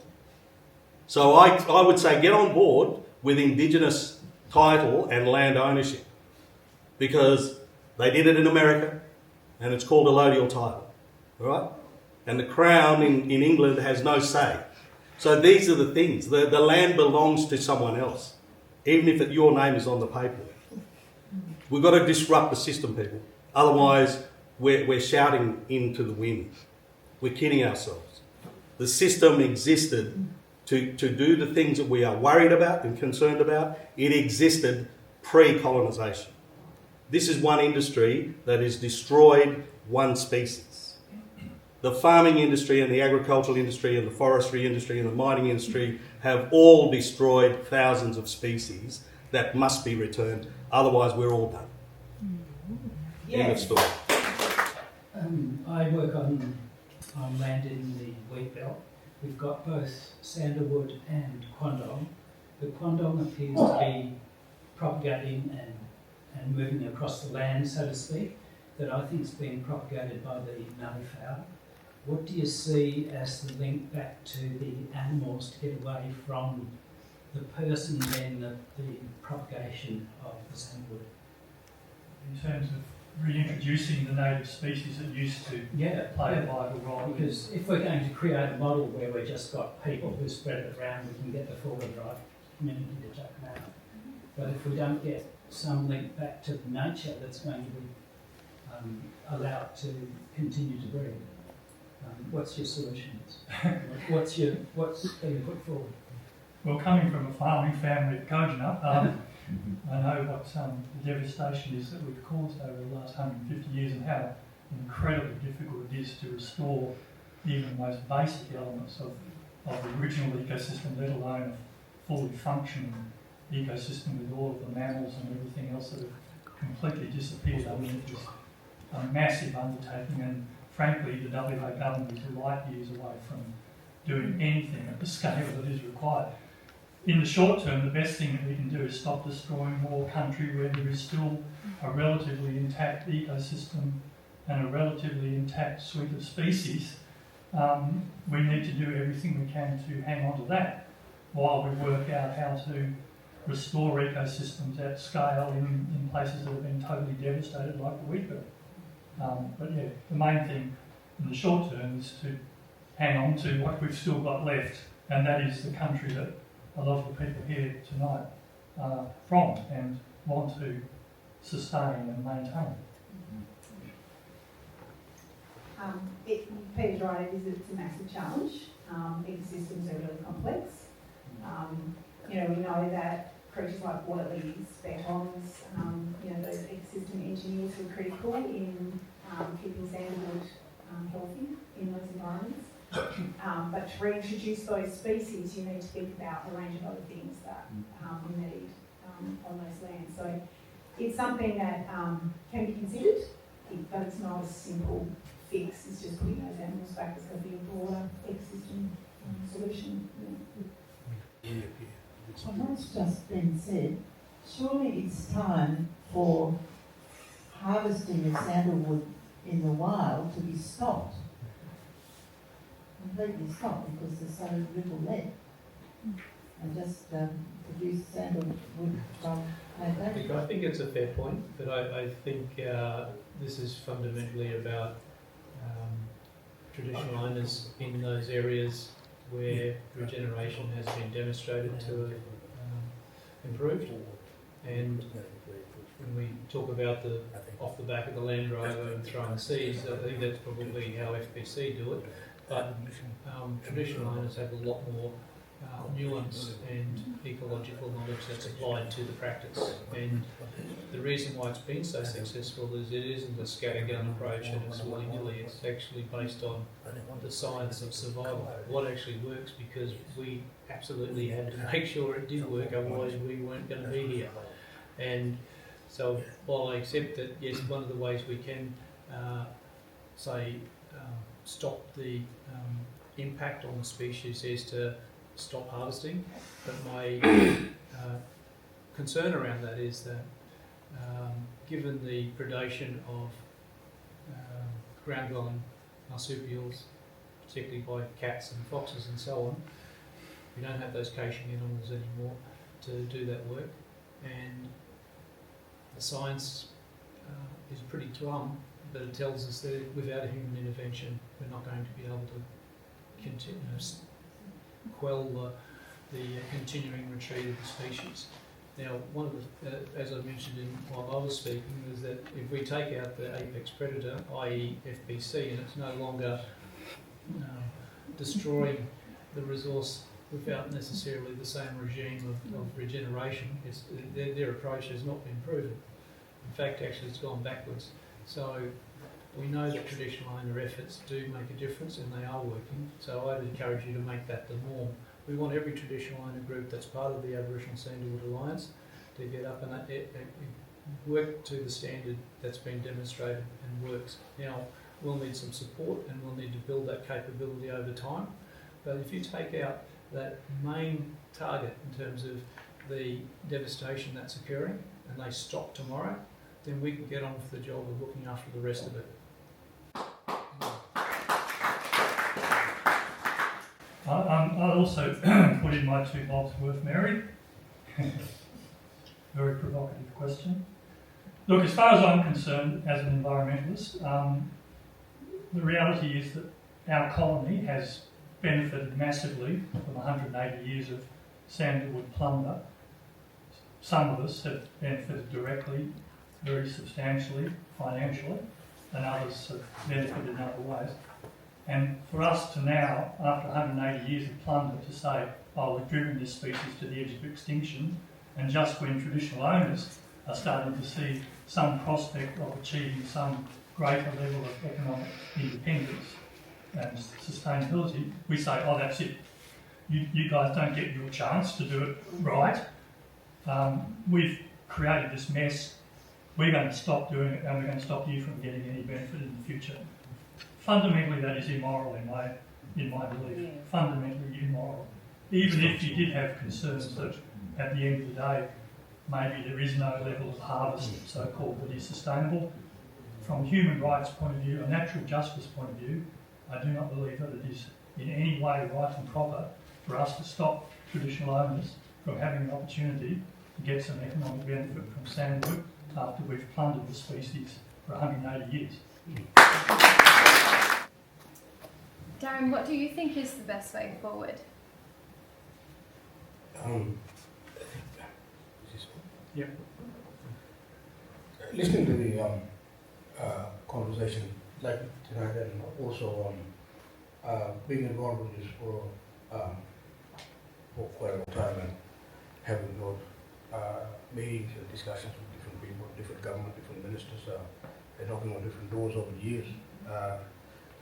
So I would say get on board with Indigenous title and land ownership, because they did it in America and it's called allodial title. All right? And the Crown in England has no say. So these are the things. The land belongs to someone else, even if your name is on the paper. We've got to disrupt the system, people. Otherwise, we're shouting into the wind. We're kidding ourselves. The system existed to do the things that we are worried about and concerned about. It existed pre-colonisation. This is one industry that has destroyed one species. The farming industry and the agricultural industry and the forestry industry and the mining industry have all destroyed thousands of species that must be returned. Otherwise, we're all done. End of story. I work on land in the wheat belt. We've got both Sandalwood and quandong. The quandong appears to be propagating and moving across the land, so to speak, that I think is being propagated by the nullifowl. What do you see as the link back to the animals to get away from the person and then the propagation of the sandalwood? In terms of reintroducing the native species that used to play a vital role. Because if we're going to create a model where we've just got people who spread it around, we can get the forward drive community to chuck them out. But if we don't get some link back to nature that's going to be allowed to continue to breed, what's your solutions? what's being put forward? Well, coming from a farming family at Dutjahn, I know what the devastation is that we've caused over the last 150 years and how incredibly difficult it is to restore even the most basic elements of the original ecosystem, let alone a fully functioning ecosystem with all of the mammals and everything else that have completely disappeared underneath this massive undertaking. And frankly, the WA government is light years away from doing anything at the scale that is required. In the short term, the best thing that we can do is stop destroying more country where there is still a relatively intact ecosystem and a relatively intact suite of species. We need to do everything we can to hang on to that while we work out how to restore ecosystems at scale in places that have been totally devastated like the wheat belt. But yeah, the main thing in the short term is to hang on to what we've still got left, and that is the country that a lot of the people here tonight are from and want to sustain and maintain. Peter's right, it's a massive challenge. Ecosystems are really complex. We know that creatures like water lilies, betons, those ecosystem engineers were critical in keeping sandalwood healthy in those environments. But to reintroduce those species, you need to think about a range of other things that we need on those lands. So it's something that can be considered, but it's not a simple fix. It's just putting those animals back. It's going to be a broader ecosystem solution. Well, that's just been said. Surely it's time for harvesting of sandalwood in the wild to be stopped. Completely stopped because there's so little left. And just produce sandalwood from plantation. I think it's a fair point, but I think this is fundamentally about traditional owners in those areas where regeneration has been demonstrated to have improved. And when we talk about the off the back of the Land Rover and throwing seeds, I think that's probably how FBC do it. But traditional owners have a lot more nuance and ecological knowledge that's applied to the practice. And the reason why it's been so successful is it isn't a scattergun approach and it's willy-nilly. It's actually based on the science of survival. What actually works, because we absolutely had to make sure it did work, otherwise we weren't going to be here. And so while I accept that, yes, one of the ways we can stop the impact on the species is to stop harvesting, but my concern around that is that given the predation of ground-dwelling marsupials, particularly by cats and foxes and so on, we don't have those caching animals anymore to do that work, and the science is pretty glum, but it tells us that without a human intervention we're not going to be able to continue quell the continuing retreat of the species. Now, one of the, as I mentioned while I was speaking, is that if we take out the apex predator, i.e. FBC, and it's no longer destroying the resource without necessarily the same regime of regeneration, their approach has not been proven. In fact, actually it's gone backwards. So we know that traditional owner efforts do make a difference and they are working, so I'd encourage you to make that the norm. We want every traditional owner group that's part of the Aboriginal Sandalwood Alliance to get up and work to the standard that's been demonstrated and works. Now, we'll need some support and we'll need to build that capability over time. But if you take out that main target in terms of the devastation that's occurring and they stop tomorrow, then we can get on with the job of looking after the rest of it. I'll also put in my 2 bobs worth, Mary. Very provocative question. Look, as far as I'm concerned, as an environmentalist, the reality is that our colony has benefited massively from 180 years of sandalwood plunder. Some of us have benefited directly, very substantially, financially, and others have benefited in other ways. And for us to now, after 180 years of plunder, to say, oh, we've driven this species to the edge of extinction, and just when traditional owners are starting to see some prospect of achieving some greater level of economic independence and sustainability, we say, oh, that's it. You guys don't get your chance to do it right. We've created this mess. We're going to stop doing it, and we're going to stop you from getting any benefit in the future. Fundamentally, that is immoral in my belief. Yeah. Fundamentally immoral. Even if you did have concerns that at the end of the day, maybe there is no level of harvest, so-called, that is sustainable. From a human rights point of view, a natural justice point of view, I do not believe that it is in any way right and proper for us to stop traditional owners from having an opportunity to get some economic benefit from sandalwood after we've plundered the species for 180 years. Darren, what do you think is the best way forward? Yep. Listening to the conversation like tonight, and also being involved in this for quite a long time, and having meetings and discussions with different people, different government, different ministers, and knocking on different doors over the years,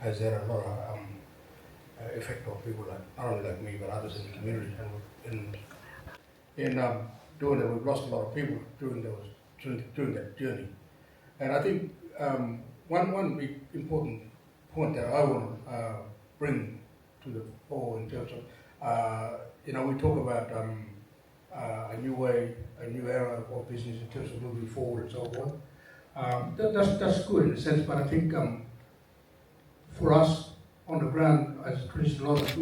has had a lot of effect on people, like, not only like me, but others in the community. And in doing that, we've lost a lot of people during that journey. And I think one big important point that I want to bring to the fore in terms of, we talk about a new way, a new era of business in terms of moving forward and so on. That's good in a sense, but I think for us on the ground as traditional owners,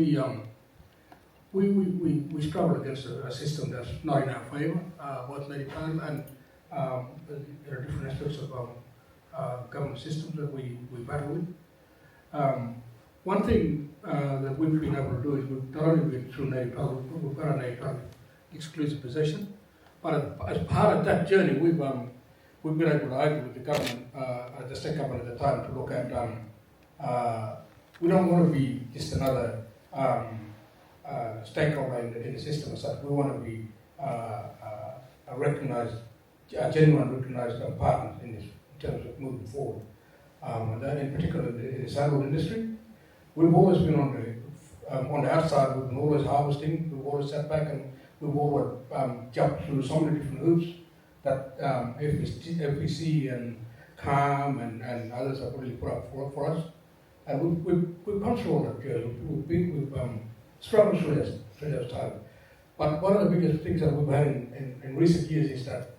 we struggle against a system that's not in our favour, both many times, and there are different aspects of government systems that we battle with. One thing that we've been able to do is we've not only been through native title, we've got a native title exclusive possession, but as part of that journey, we've been able to argue with the government, the state government at the time, to look at we don't want to be just another stakeholder in the system as such. We want to be a genuine recognised partner in this, in terms of moving forward. And that in particular in the sandalwood industry, we've always been on the outside. We've been always harvesting. We've always sat back and we've always jumped through so many different hoops that FBC and CALM and others have really put up for us. And we've gone through all that journey. We've struggled through those times. But one of the biggest things that we've had in recent years is that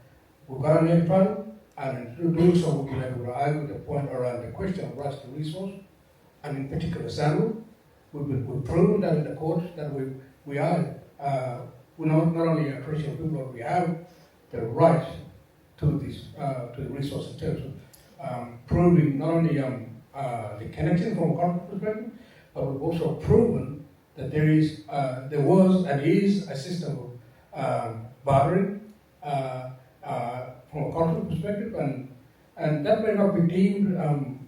we've got a native title, and through doing so, we've been able to argue the point around the question of rights to resource, and in particular sandalwood. We've proven that in the courts that we are we're not only a traditional people, but we have the right to this to the resource in terms of proving not only the connection from a corporate perspective, but we've also proven that there was and is a system of bartering from a corporate perspective, and that may not be deemed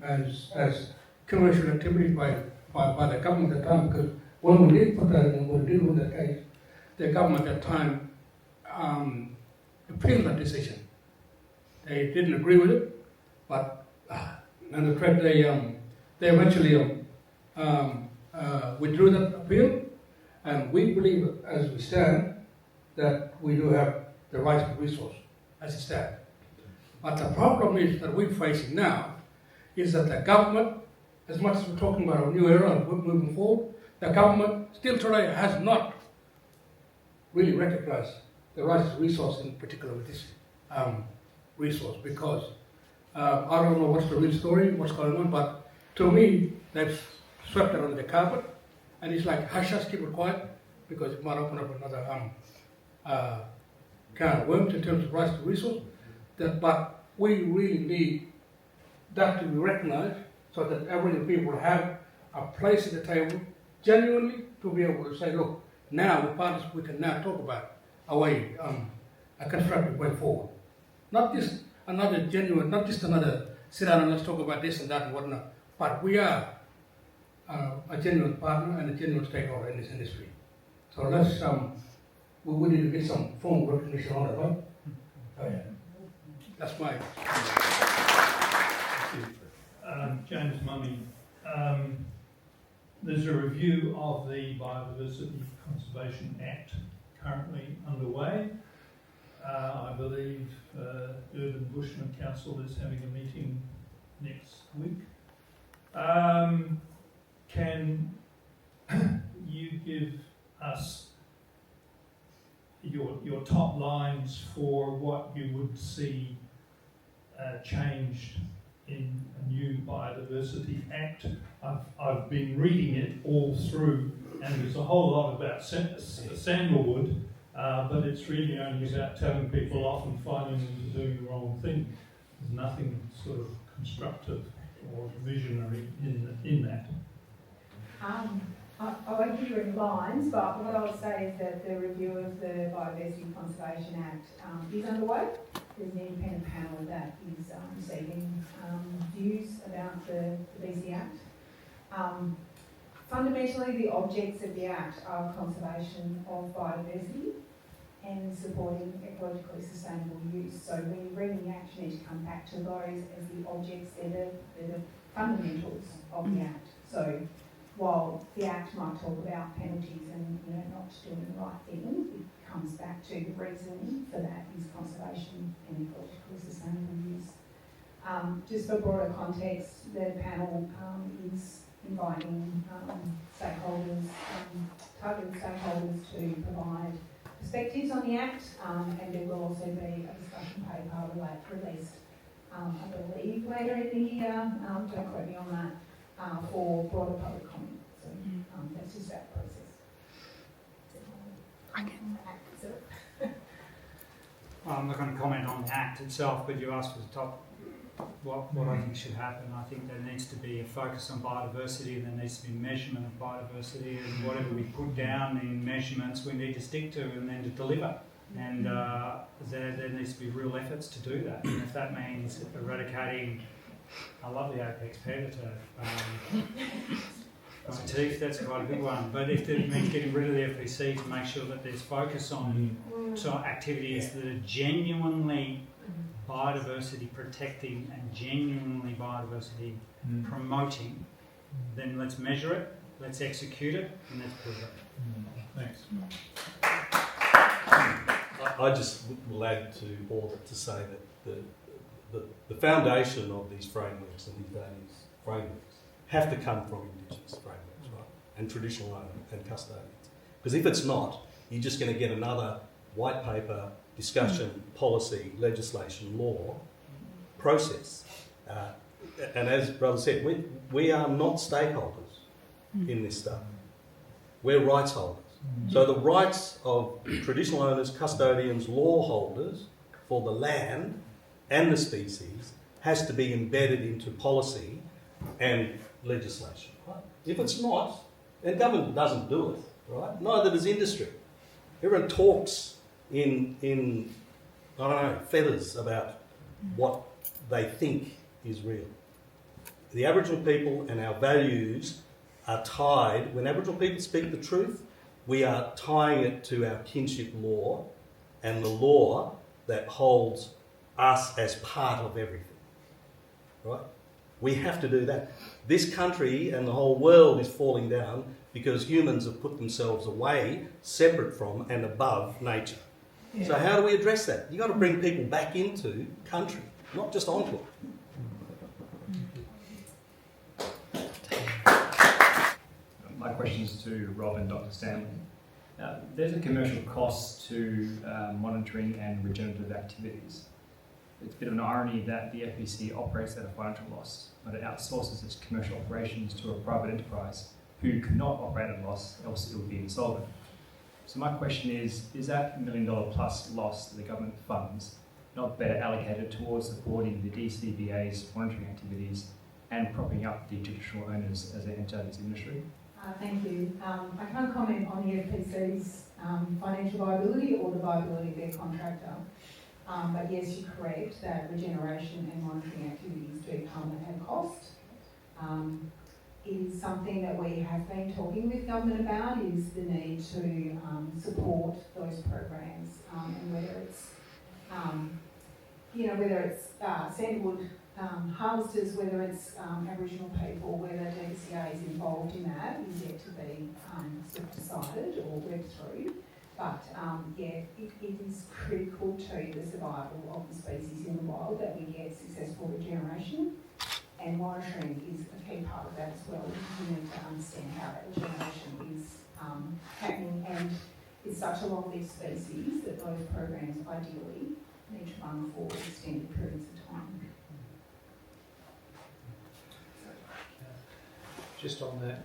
as commercial activity by the government at the time, because when we did put that in, when we did with that case, the government at the time appealed that decision. They didn't agree with it, but and the threat they eventually withdrew that appeal, and we believe, as we stand, that we do have the right to resource as it stands. But the problem is that we're facing now is that the government as much as we're talking about a new era of moving forward, the government still today has not really recognized the rights to resource, in particular with this resource, because I don't know what's the real story, what's going on, but to me, they've swept it under the carpet, and it's like hush hush, keep it quiet, because it might open up another can of worms in terms of rights to resource. But we really need that to be recognized so that Aboriginal people have a place at the table, genuinely, to be able to say, look, now we can now talk about a way, a constructive way forward. Not just another genuine, not just another sit down and let's talk about this and that and whatnot, but we are a genuine partner and a genuine stakeholder in this industry. So let's, we need to get some formal recognition on it, right? Oh yeah. That's my. James Mummy, there's a review of the Biodiversity Conservation Act currently underway. I believe Urban Bushman Council is having a meeting next week. Can you give us your top lines for what you would see changed in a new Biodiversity Act? I've been reading it all through, and there's a whole lot about Sandalwood, but it's really only about telling people off and fining them for doing the wrong thing. There's nothing sort of constructive or visionary in that. I won't give you any lines, but what I'll say is that the review of the Biodiversity Conservation Act is underway. There's an independent panel that is receiving views about the BC Act. Fundamentally, the objects of the Act are conservation of biodiversity and supporting ecologically sustainable use. So when you bring the Act, you need to come back to those as the objects, they're the fundamentals of the Act. So while the Act might talk about penalties and not doing the right thing, it comes back to the reason for that is conservation and ecologically sustainable use. Just for broader context, the panel is inviting stakeholders, targeted stakeholders to provide perspectives on the Act, and there will also be a discussion paper released, I believe, later in the year, don't quote me on that, for broader public comment. So that's just that process. Well, I'm not going to comment on the Act itself, but you asked for the top, what I think should happen. I think there needs to be a focus on biodiversity, and there needs to be measurement of biodiversity, and whatever we put down in measurements we need to stick to and then to deliver. And there needs to be real efforts to do that. And if that means eradicating a lovely apex predator motif, that's quite a good one. But if it means getting rid of the FPC to make sure that there's focus on activities that are genuinely biodiversity protecting and genuinely biodiversity promoting, then let's measure it, let's execute it, and let's prove it. Thanks. I just will add to all that to say that the foundation of these frameworks and these values frameworks have to come from Indigenous frameworks, right? And traditional owner and custodians. Because if it's not, you're just going to get another white paper, discussion, policy, legislation, law process. And as Brother said, we are not stakeholders in this stuff. We're rights holders. So the rights of traditional owners, custodians, law holders for the land and the species has to be embedded into policy and legislation. Right? If it's not, then government doesn't do it, right? Neither does industry. Everyone talks in I don't know, feathers about what they think is real. The Aboriginal people and our values are tied. When Aboriginal people speak the truth, we are tying it to our kinship law and the law that holds us as part of everything, right? We have to do that. This country and the whole world is falling down because humans have put themselves away, separate from and above nature. Yeah. So how do we address that? You've got to bring people back into country, not just onto it. questions to Rob and Dr. Stanley. There's a commercial cost to monitoring and regenerative activities. It's a bit of an irony that the FBC operates at a financial loss, but it outsources its commercial operations to a private enterprise who cannot operate at a loss, else it would be insolvent. So my question is that $1 million plus loss that the government funds not better allocated towards supporting the DCBA's monitoring activities and propping up the traditional owners as they enter this industry? Thank you. I can't comment on the FPC's financial viability or the viability of their contractor. But yes, you're correct that regeneration and monitoring activities do come at a cost. It is something that we have been talking with government about, is the need to support those programs, and whether it's Sandalwood harvesters, whether it's Aboriginal people, whether DBCA is involved in that is yet to be sort of decided or worked through. But it is critical to the survival of the species in the wild that we get successful regeneration, and monitoring is a key part of that as well. We need to understand how that regeneration is happening, and it's such a long-lived species that those programs ideally need to run for extended periods of time. Just on that,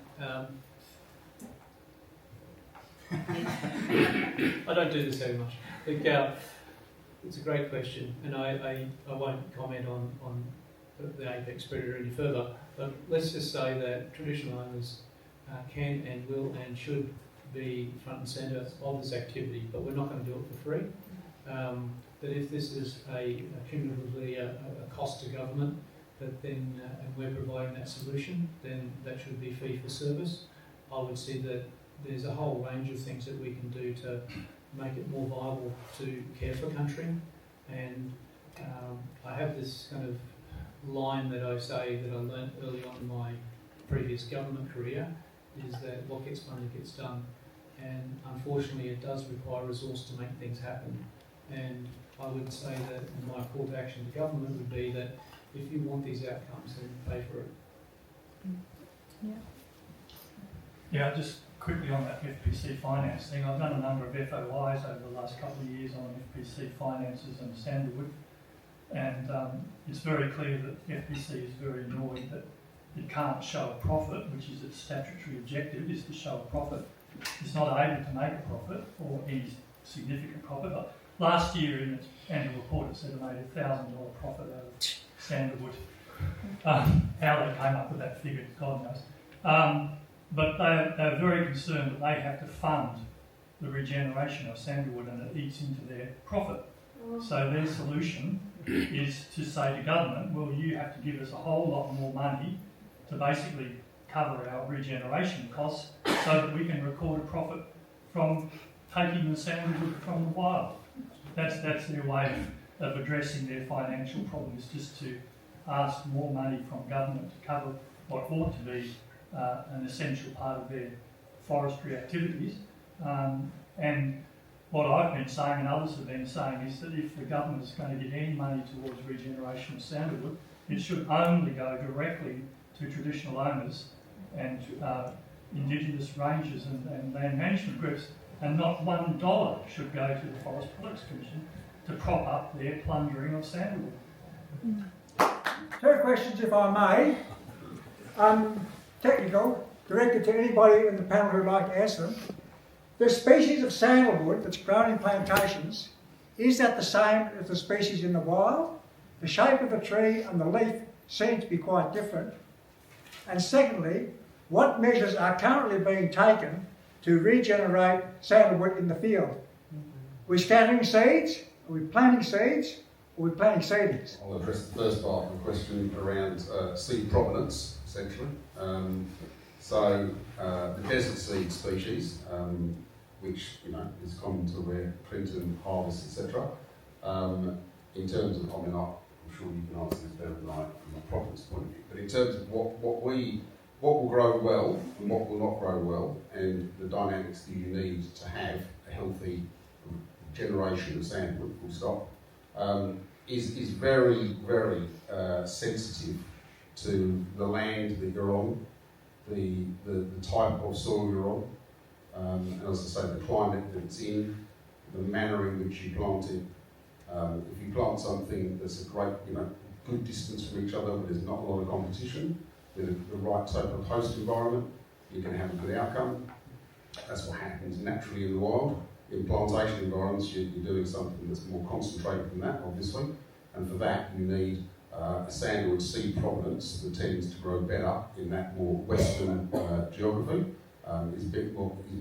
I don't do this very much. It's a great question, and I won't comment on the apex predator any further, but let's just say that traditional owners can and will and should be front and centre of this activity, but we're not going to do it for free. That if this is cumulatively a cost to government, that then and we're providing that solution, then that should be fee for service. I would see that there's a whole range of things that we can do to make it more viable to care for country, and I have this kind of line that I say that I learnt early on in my previous government career, is that what gets money gets done, and unfortunately it does require resource to make things happen. And I would say that my call to action to government would be that if you want these outcomes, then pay for it. Yeah, just quickly on that FPC finance thing, I've done a number of FOIs over the last couple of years on FPC finances and Sandalwood, and it's very clear that FPC is very annoyed that it can't show a profit, which is its statutory objective, is to show a profit. It's not able to make a profit or any significant profit. Last year in its annual report it said it made a $1,000 profit out of Sandalwood. How they came up with that figure, God knows. But they're very concerned that they have to fund the regeneration of Sandalwood and it eats into their profit. So their solution is to say to government, well, you have to give us a whole lot more money to basically cover our regeneration costs so that we can record a profit from taking the Sandalwood from the wild. That's their way of addressing their financial problem, is just to ask more money from government to cover what ought to be an essential part of their forestry activities. And what I've been saying and others have been saying is that if the government is going to get any money towards regeneration of Sandalwood, it should only go directly to traditional owners and Indigenous rangers and land management groups, and not $1 should go to the Forest Products Commission to prop up their plundering of Sandalwood. Two questions, if I may. Technical, directed to anybody in the panel who would like to answer them. The species of sandalwood that's grown in plantations, is that the same as the species in the wild? The shape of the tree and the leaf seem to be quite different. And secondly, what measures are currently being taken to regenerate sandalwood in the field? We're scattering seeds, are we planting seeds, or are we planting seedlings? I'll address the first part of the question around seed provenance, essentially. The desert seed species, which is common to where Clinton harvests, etc. In terms of, I'm sure you can answer this better than I from a provenance point of view. But in terms of what will grow well and what will not grow well, and the dynamics that you need to have a healthy generation of sandalwood, full stop, is very, very sensitive to the land that you're on, the type of soil you're on, and as I say, the climate that it's in, the manner in which you plant it. If you plant something that's a great, good distance from each other, but there's not a lot of competition, with the right type of host environment, you can have a good outcome. That's what happens naturally in the wild. In plantation environments, you're doing something that's more concentrated than that, obviously, and for that you need a sandalwood seed provenance that tends to grow better in that more western geography. Is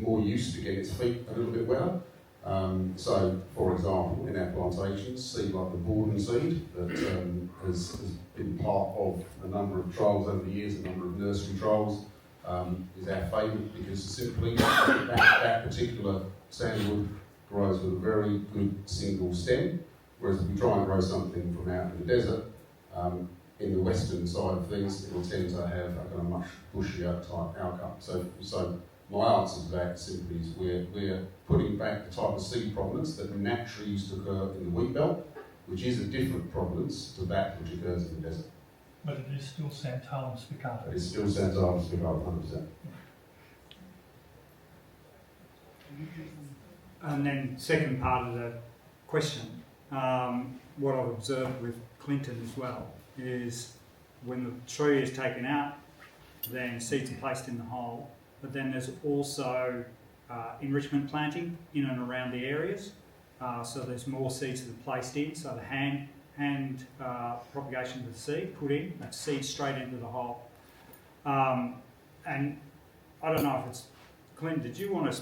more used to getting its feet a little bit wetter. So, for example, in our plantations, seed like the Borden seed that has been part of a number of trials over the years, a number of nursery trials, is our favourite because simply that particular sandalwood grows with a very good single stem, whereas if we try and grow something from out in the desert, in the western side of things, it will tend to have a kind of much bushier type outcome. So my answer to that simply is we're putting back the type of seed provenance that naturally used to occur in the wheat belt, which is a different provenance to that which occurs in the desert. But it is still Santalum spicata. It is still Santalum spicata, 100%. And then second part of the question, what I've observed with Clinton as well is when the tree is taken out, then seeds are placed in the hole, but then there's also enrichment planting in and around the areas. So there's more seeds that are placed in, so the hand propagation of the seed put in, that seed straight into the hole. And I don't know if it's, Clinton, did you want to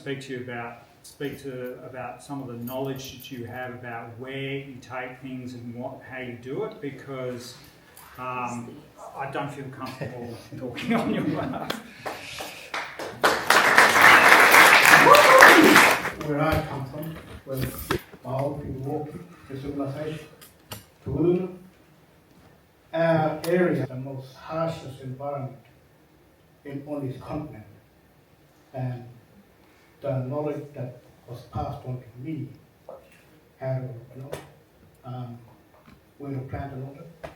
speak about some of the knowledge that you have about where you take things and how you do it? Because I don't feel comfortable talking on your behalf. Where I come from, where my old people walk to civilization, to wilderness, our area is the most harshest environment on this continent. And the knowledge that was passed on to me, how to, where to plant and all that.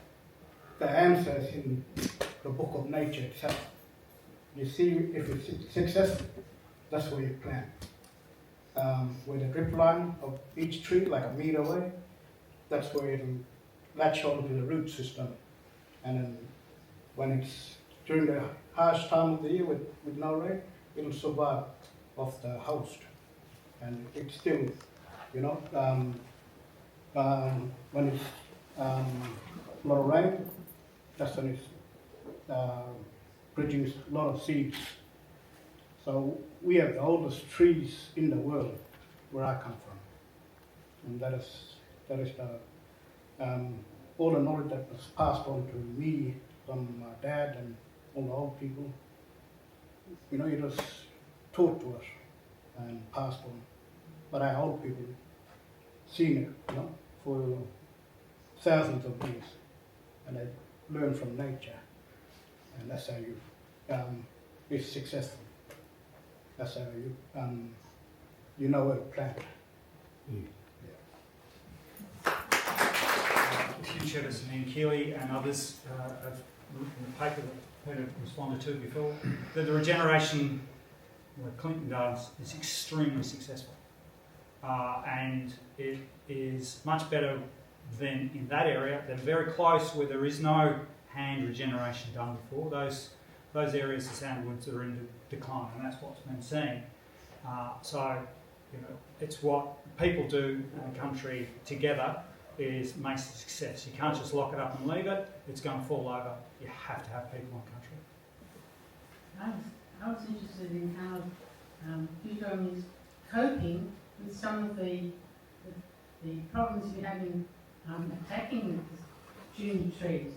The answer is in the book of nature itself. You see, if it's successful, that's where you plant. Where the drip line of each tree, like a meter away, that's where it'll latch onto the root system. And then when it's during the harsh time of the year with no rain, it'll survive off the host. And it's still, when it's a lot of rain, that's when it's produce a lot of seeds. So we have the oldest trees in the world where I come from. And that is the all the knowledge that was passed on to me from my dad and all the old people. It was taught to us and passed on. But our old people seen it, for thousands of years. And they learn from nature. And that's how you be successful. That's how you know where to plant. Hugh Cheverton and Keeley and others have written in the paper that Peter responded to before, that the regeneration that Clinton does is extremely successful. And it is much better than in that area. They're very close where there is no hand regeneration done before. Those areas of sandalwoods are in decline, and that's what's been seen. So, it's what people do in the country together makes a success. You can't just lock it up and leave it. It's going to fall over. You have to have people in country. I was interested in how Dutjahn is coping with some of the problems you have in attacking the June trees.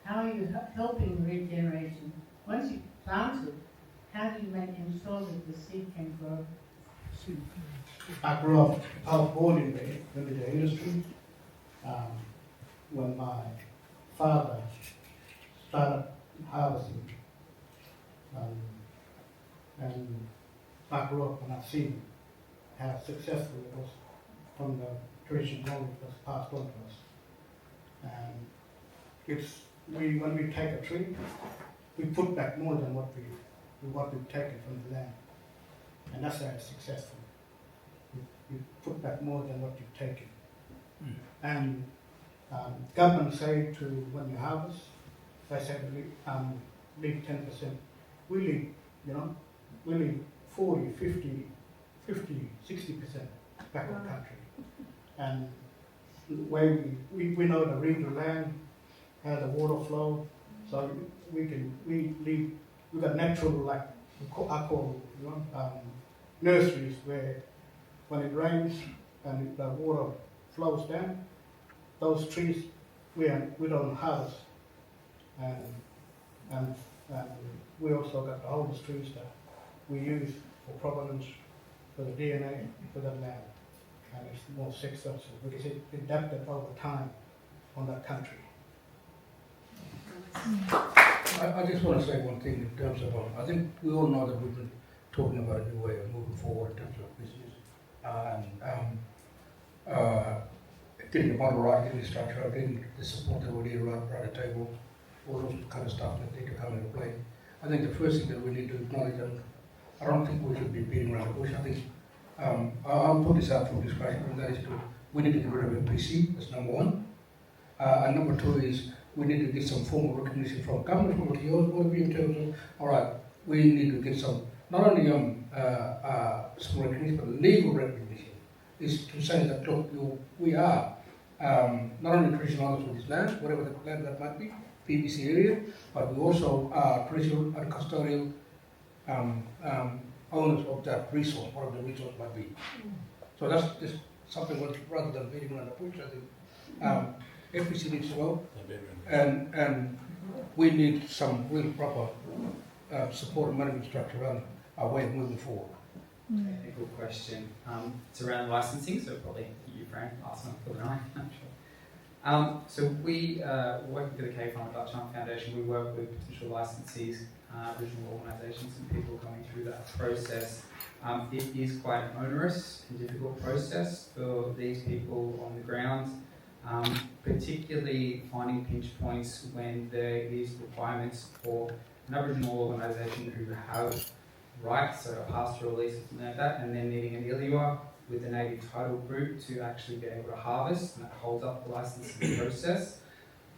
How are you helping regeneration? Once you plant it, how do you ensure that the seed can grow? I grew up, I was born in the industry. When my father started harvesting, and I grew up and I've seen how successful it was from the traditional knowledge that was passed on to us. And when we take a tree, we put back more than what we with what we've taken from the land. And that's how it's successful. You put back more than what you've taken. And government say to when you harvest, they say to leave 10%. We leave, we leave 40, 50, 60% back in the country. And the way we know the river land, how the water flow, so we've got natural, like I call nurseries, where when it rains and the water flows down, those trees we don't harvest, and we also got the oldest trees that we use for provenance, for the DNA, for the land, and it's more successful because it adapted over time on that country. I just want to say one thing in terms of, I think we all know that we've been talking about a new way of moving forward in terms of business, getting the model right, getting the structure right, getting the support that we need right at the table, all those kind of stuff that need to come into play. I think the first thing that we need to acknowledge, and I don't think we should be beating around the bush. I think I'll put this out for discussion, and that is we need to get rid of MPC, that's number one. And number two is we need to get some formal recognition from government, from your point of view in terms of, all right, we need to get some, not only some recognition, but legal recognition, is to say that, look, we are not only traditional owners of this land, whatever the land that might be, DBCA area, but we also are traditional and custodial owners of that resource, whatever the resource might be. So that's just something rather than beating around the bush. I think FPC needs to go, and we need some real proper support and management structure around our way of moving forward. A good question. It's around licensing, so probably you, Fran, last month for the night, I'm sure. So we, working with the K Farm Dutjahn Foundation, we work with potential licensees, regional organisations and people going through that process. It is quite an onerous and difficult process for these people on the ground, particularly finding pinch points when there is requirements for an Aboriginal organisation who have rights, so a pastoral lease or something like that, and then needing an ILUA with the native title group to actually be able to harvest, and that holds up the licensing process.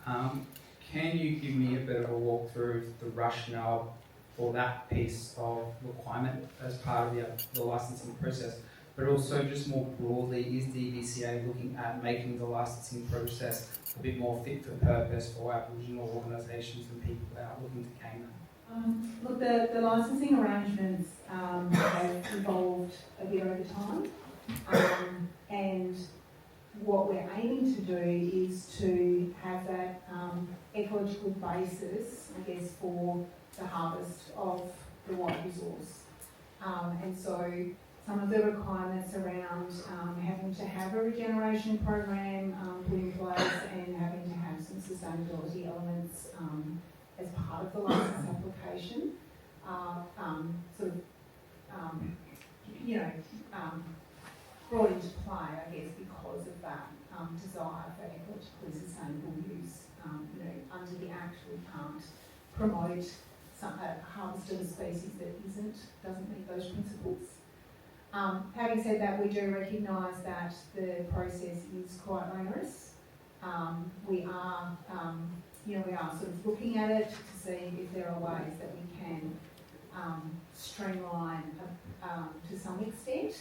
Can you give me a bit of a walk through the rationale for that piece of requirement as part of the licensing process? But also just more broadly, is DBCA looking at making the licensing process a bit more fit for purpose for Aboriginal organisations and people that are looking to gain that? Look, the licensing arrangements have evolved a bit over time, and what we're aiming to do is to have that ecological basis, I guess, for the harvest of the white resource. And so some of the requirements around having to have a regeneration program put in place and having to have some sustainability elements as part of the license application brought into play, I guess, because of that desire for ecologically sustainable use. Under the Act, we can't promote a harvest of a species that doesn't meet those principles. Having said that, we do recognise that the process is quite onerous. We are sort of looking at it to see if there are ways that we can streamline to some extent,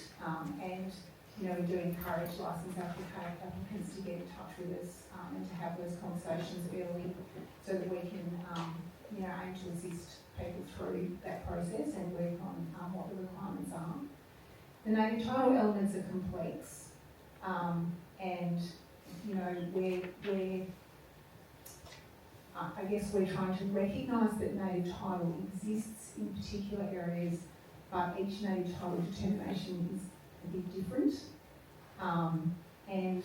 and we do encourage licence applicants to get in touch with us and to have those conversations early, so that we can aim to assist people through that process and work on what the requirements are. The native title elements are complex, and I guess we're trying to recognise that native title exists in particular areas, but each native title determination is a bit different, and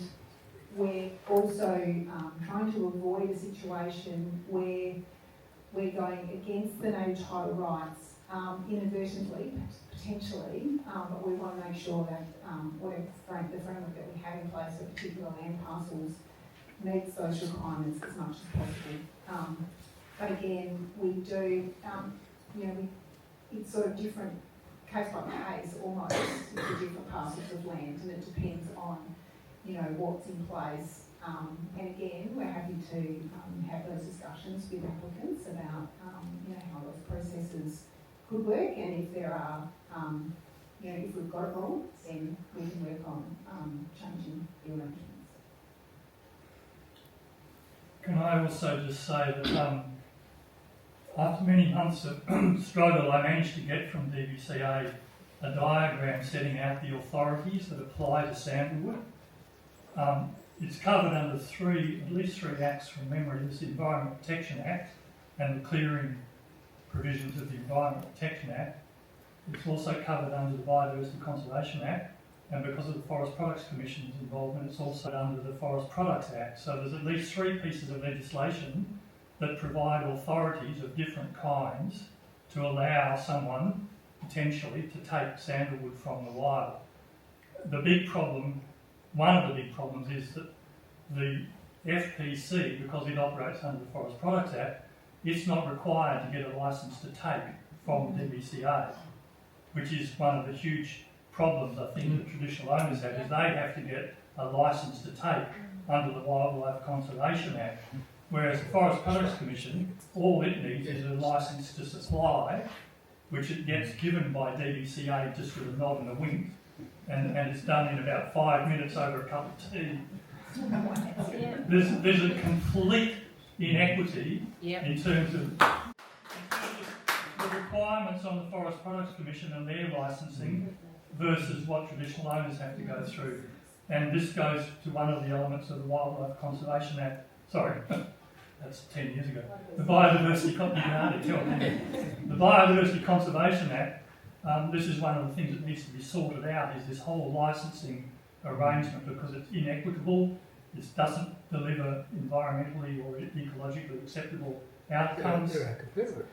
we're also trying to avoid a situation where we're going against the native title rights inadvertently, potentially, but we want to make sure that whatever the framework that we have in place for particular land parcels meets those requirements as much as possible. But again, we do, it's sort of different case by case almost for different parcels of land, and it depends on, you know, what's in place. And again, we're happy to have those discussions with applicants about, you know, how those processes could work, and if there are, you know, if we've got it wrong, then we can work on changing the arrangements. Can I also just say that after many months of struggle, I managed to get from DBCA a diagram setting out the authorities that apply to Sandalwood. It's covered under at least three acts from memory. There's the Environment Protection Act and the clearing provisions of the Environment Protection Act. It's also covered under the Biodiversity Conservation Act, and because of the Forest Products Commission's involvement, it's also under the Forest Products Act. So there's at least three pieces of legislation that provide authorities of different kinds to allow someone potentially to take sandalwood from the wild. The big problem, one of the big problems, is that the FPC, because it operates under the Forest Products Act, it's not required to get a licence to take from DBCA, which is one of the huge problems I think that traditional owners have, is they have to get a licence to take under the Wildlife Conservation Act, whereas the Forest Products Commission, all it needs is a licence to supply, which it gets given by DBCA just with a nod and a wink, and it's done in about 5 minutes over a cup of tea. There's a complete inequity in terms of the requirements on the Forest Products Commission and their licensing versus what traditional owners have to go through. And this goes to one of the elements of the Wildlife Conservation Act. Sorry, that's 10 years ago. The Biodiversity Conservation Act. This is one of the things that needs to be sorted out, is this whole licensing arrangement, because it's inequitable. This doesn't deliver environmentally or ecologically acceptable outcomes. They're our competitors.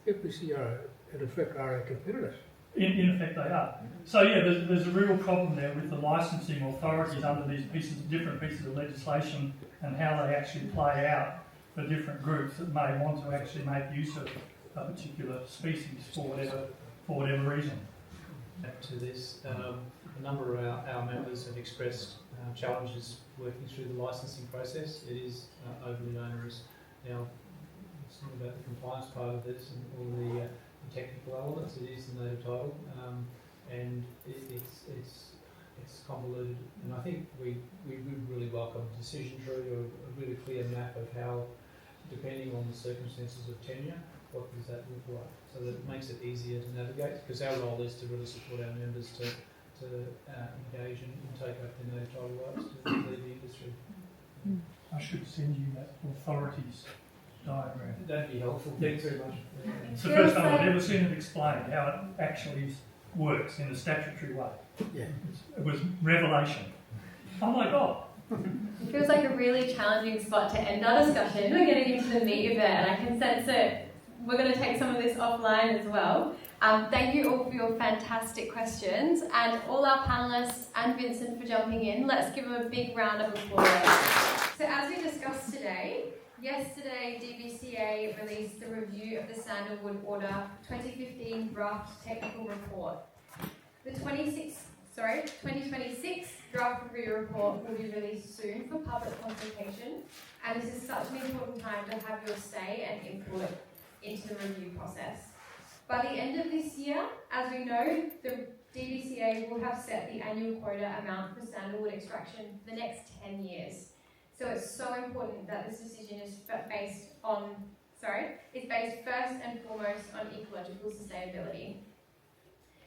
FPC are, in effect, are our competitors. In effect, they are. So yeah, there's a real problem there with the licensing authorities under these different pieces of legislation, and how they actually play out for different groups that may want to actually make use of a particular species for whatever reason. Back to this, a number of our members have expressed challenges working through the licensing process. It is overly onerous. Now, it's not about the compliance part of this and all the technical elements. It is the native title, and it's convoluted. And I think we would really welcome a decision tree or a really clear map of how, depending on the circumstances of tenure, what does that look like, so that it makes it easier to navigate. Because our role is to really support our members to engage and take up their native title rights to lead the industry. I should send you that authorities diagram. That'd be helpful. Thanks very much. It's the first time I've ever seen it explained how it actually works in a statutory way. Yeah. It was revelation. Oh my God. It feels like a really challenging spot to end our discussion. We're getting into the meat of it, and I can sense it. We're going to take some of this offline as well. Thank you all for your fantastic questions, and all our panellists and Vincent for jumping in. Let's give them a big round of applause. So as we discussed today, yesterday DBCA released the review of the Sandalwood Order 2015 Draft Technical Report. The 2026 draft review report will be released soon for public consultation, and this is such an important time to have your say and input into the review process. By the end of this year, as we know, the DBCA will have set the annual quota amount for sandalwood extraction for the next 10 years. So it's so important that this decision is based first and foremost on ecological sustainability.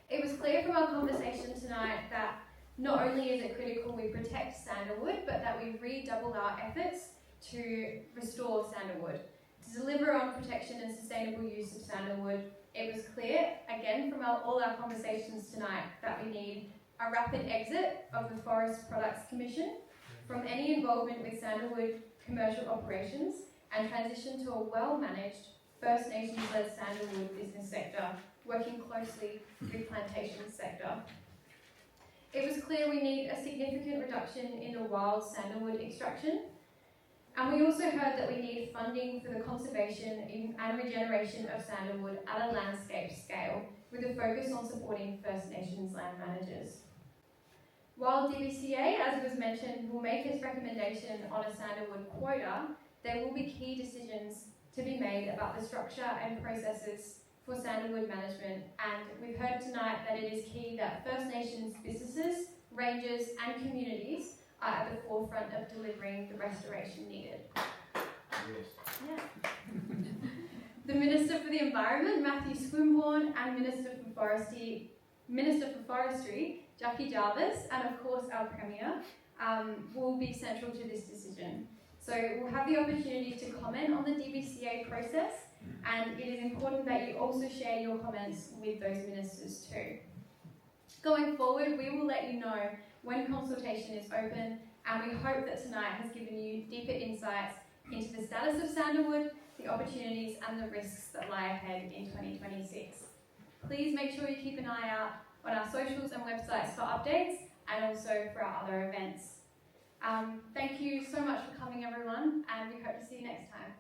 It was clear from our conversation tonight that not only is it critical we protect sandalwood, but that we redouble our efforts to restore sandalwood. To deliver on protection and sustainable use of sandalwood, it was clear, again from all our conversations tonight, that we need a rapid exit of the Forest Products Commission from any involvement with sandalwood commercial operations, and transition to a well-managed First Nations-led sandalwood business sector, working closely with the plantation sector. It was clear we need a significant reduction in the wild sandalwood extraction. And we also heard that we need funding for the conservation and regeneration of sandalwood at a landscape scale, with a focus on supporting First Nations land managers. While DBCA, as was mentioned, will make its recommendation on a sandalwood quota, there will be key decisions to be made about the structure and processes for sandalwood management, and we've heard tonight that it is key that First Nations businesses, rangers and communities are at the forefront of delivering the restoration needed. Yes. Yeah. The Minister for the Environment, Matthew Swinburne, and Minister for Forestry, Jackie Jarvis, and of course our Premier, will be central to this decision. So we'll have the opportunity to comment on the DBCA process, and it is important that you also share your comments with those ministers too. Going forward, we will let you know when consultation is open, and we hope that tonight has given you deeper insights into the status of sandalwood, the opportunities and the risks that lie ahead in 2026. Please make sure you keep an eye out on our socials and websites for updates, and also for our other events. Thank you so much for coming, everyone, and we hope to see you next time.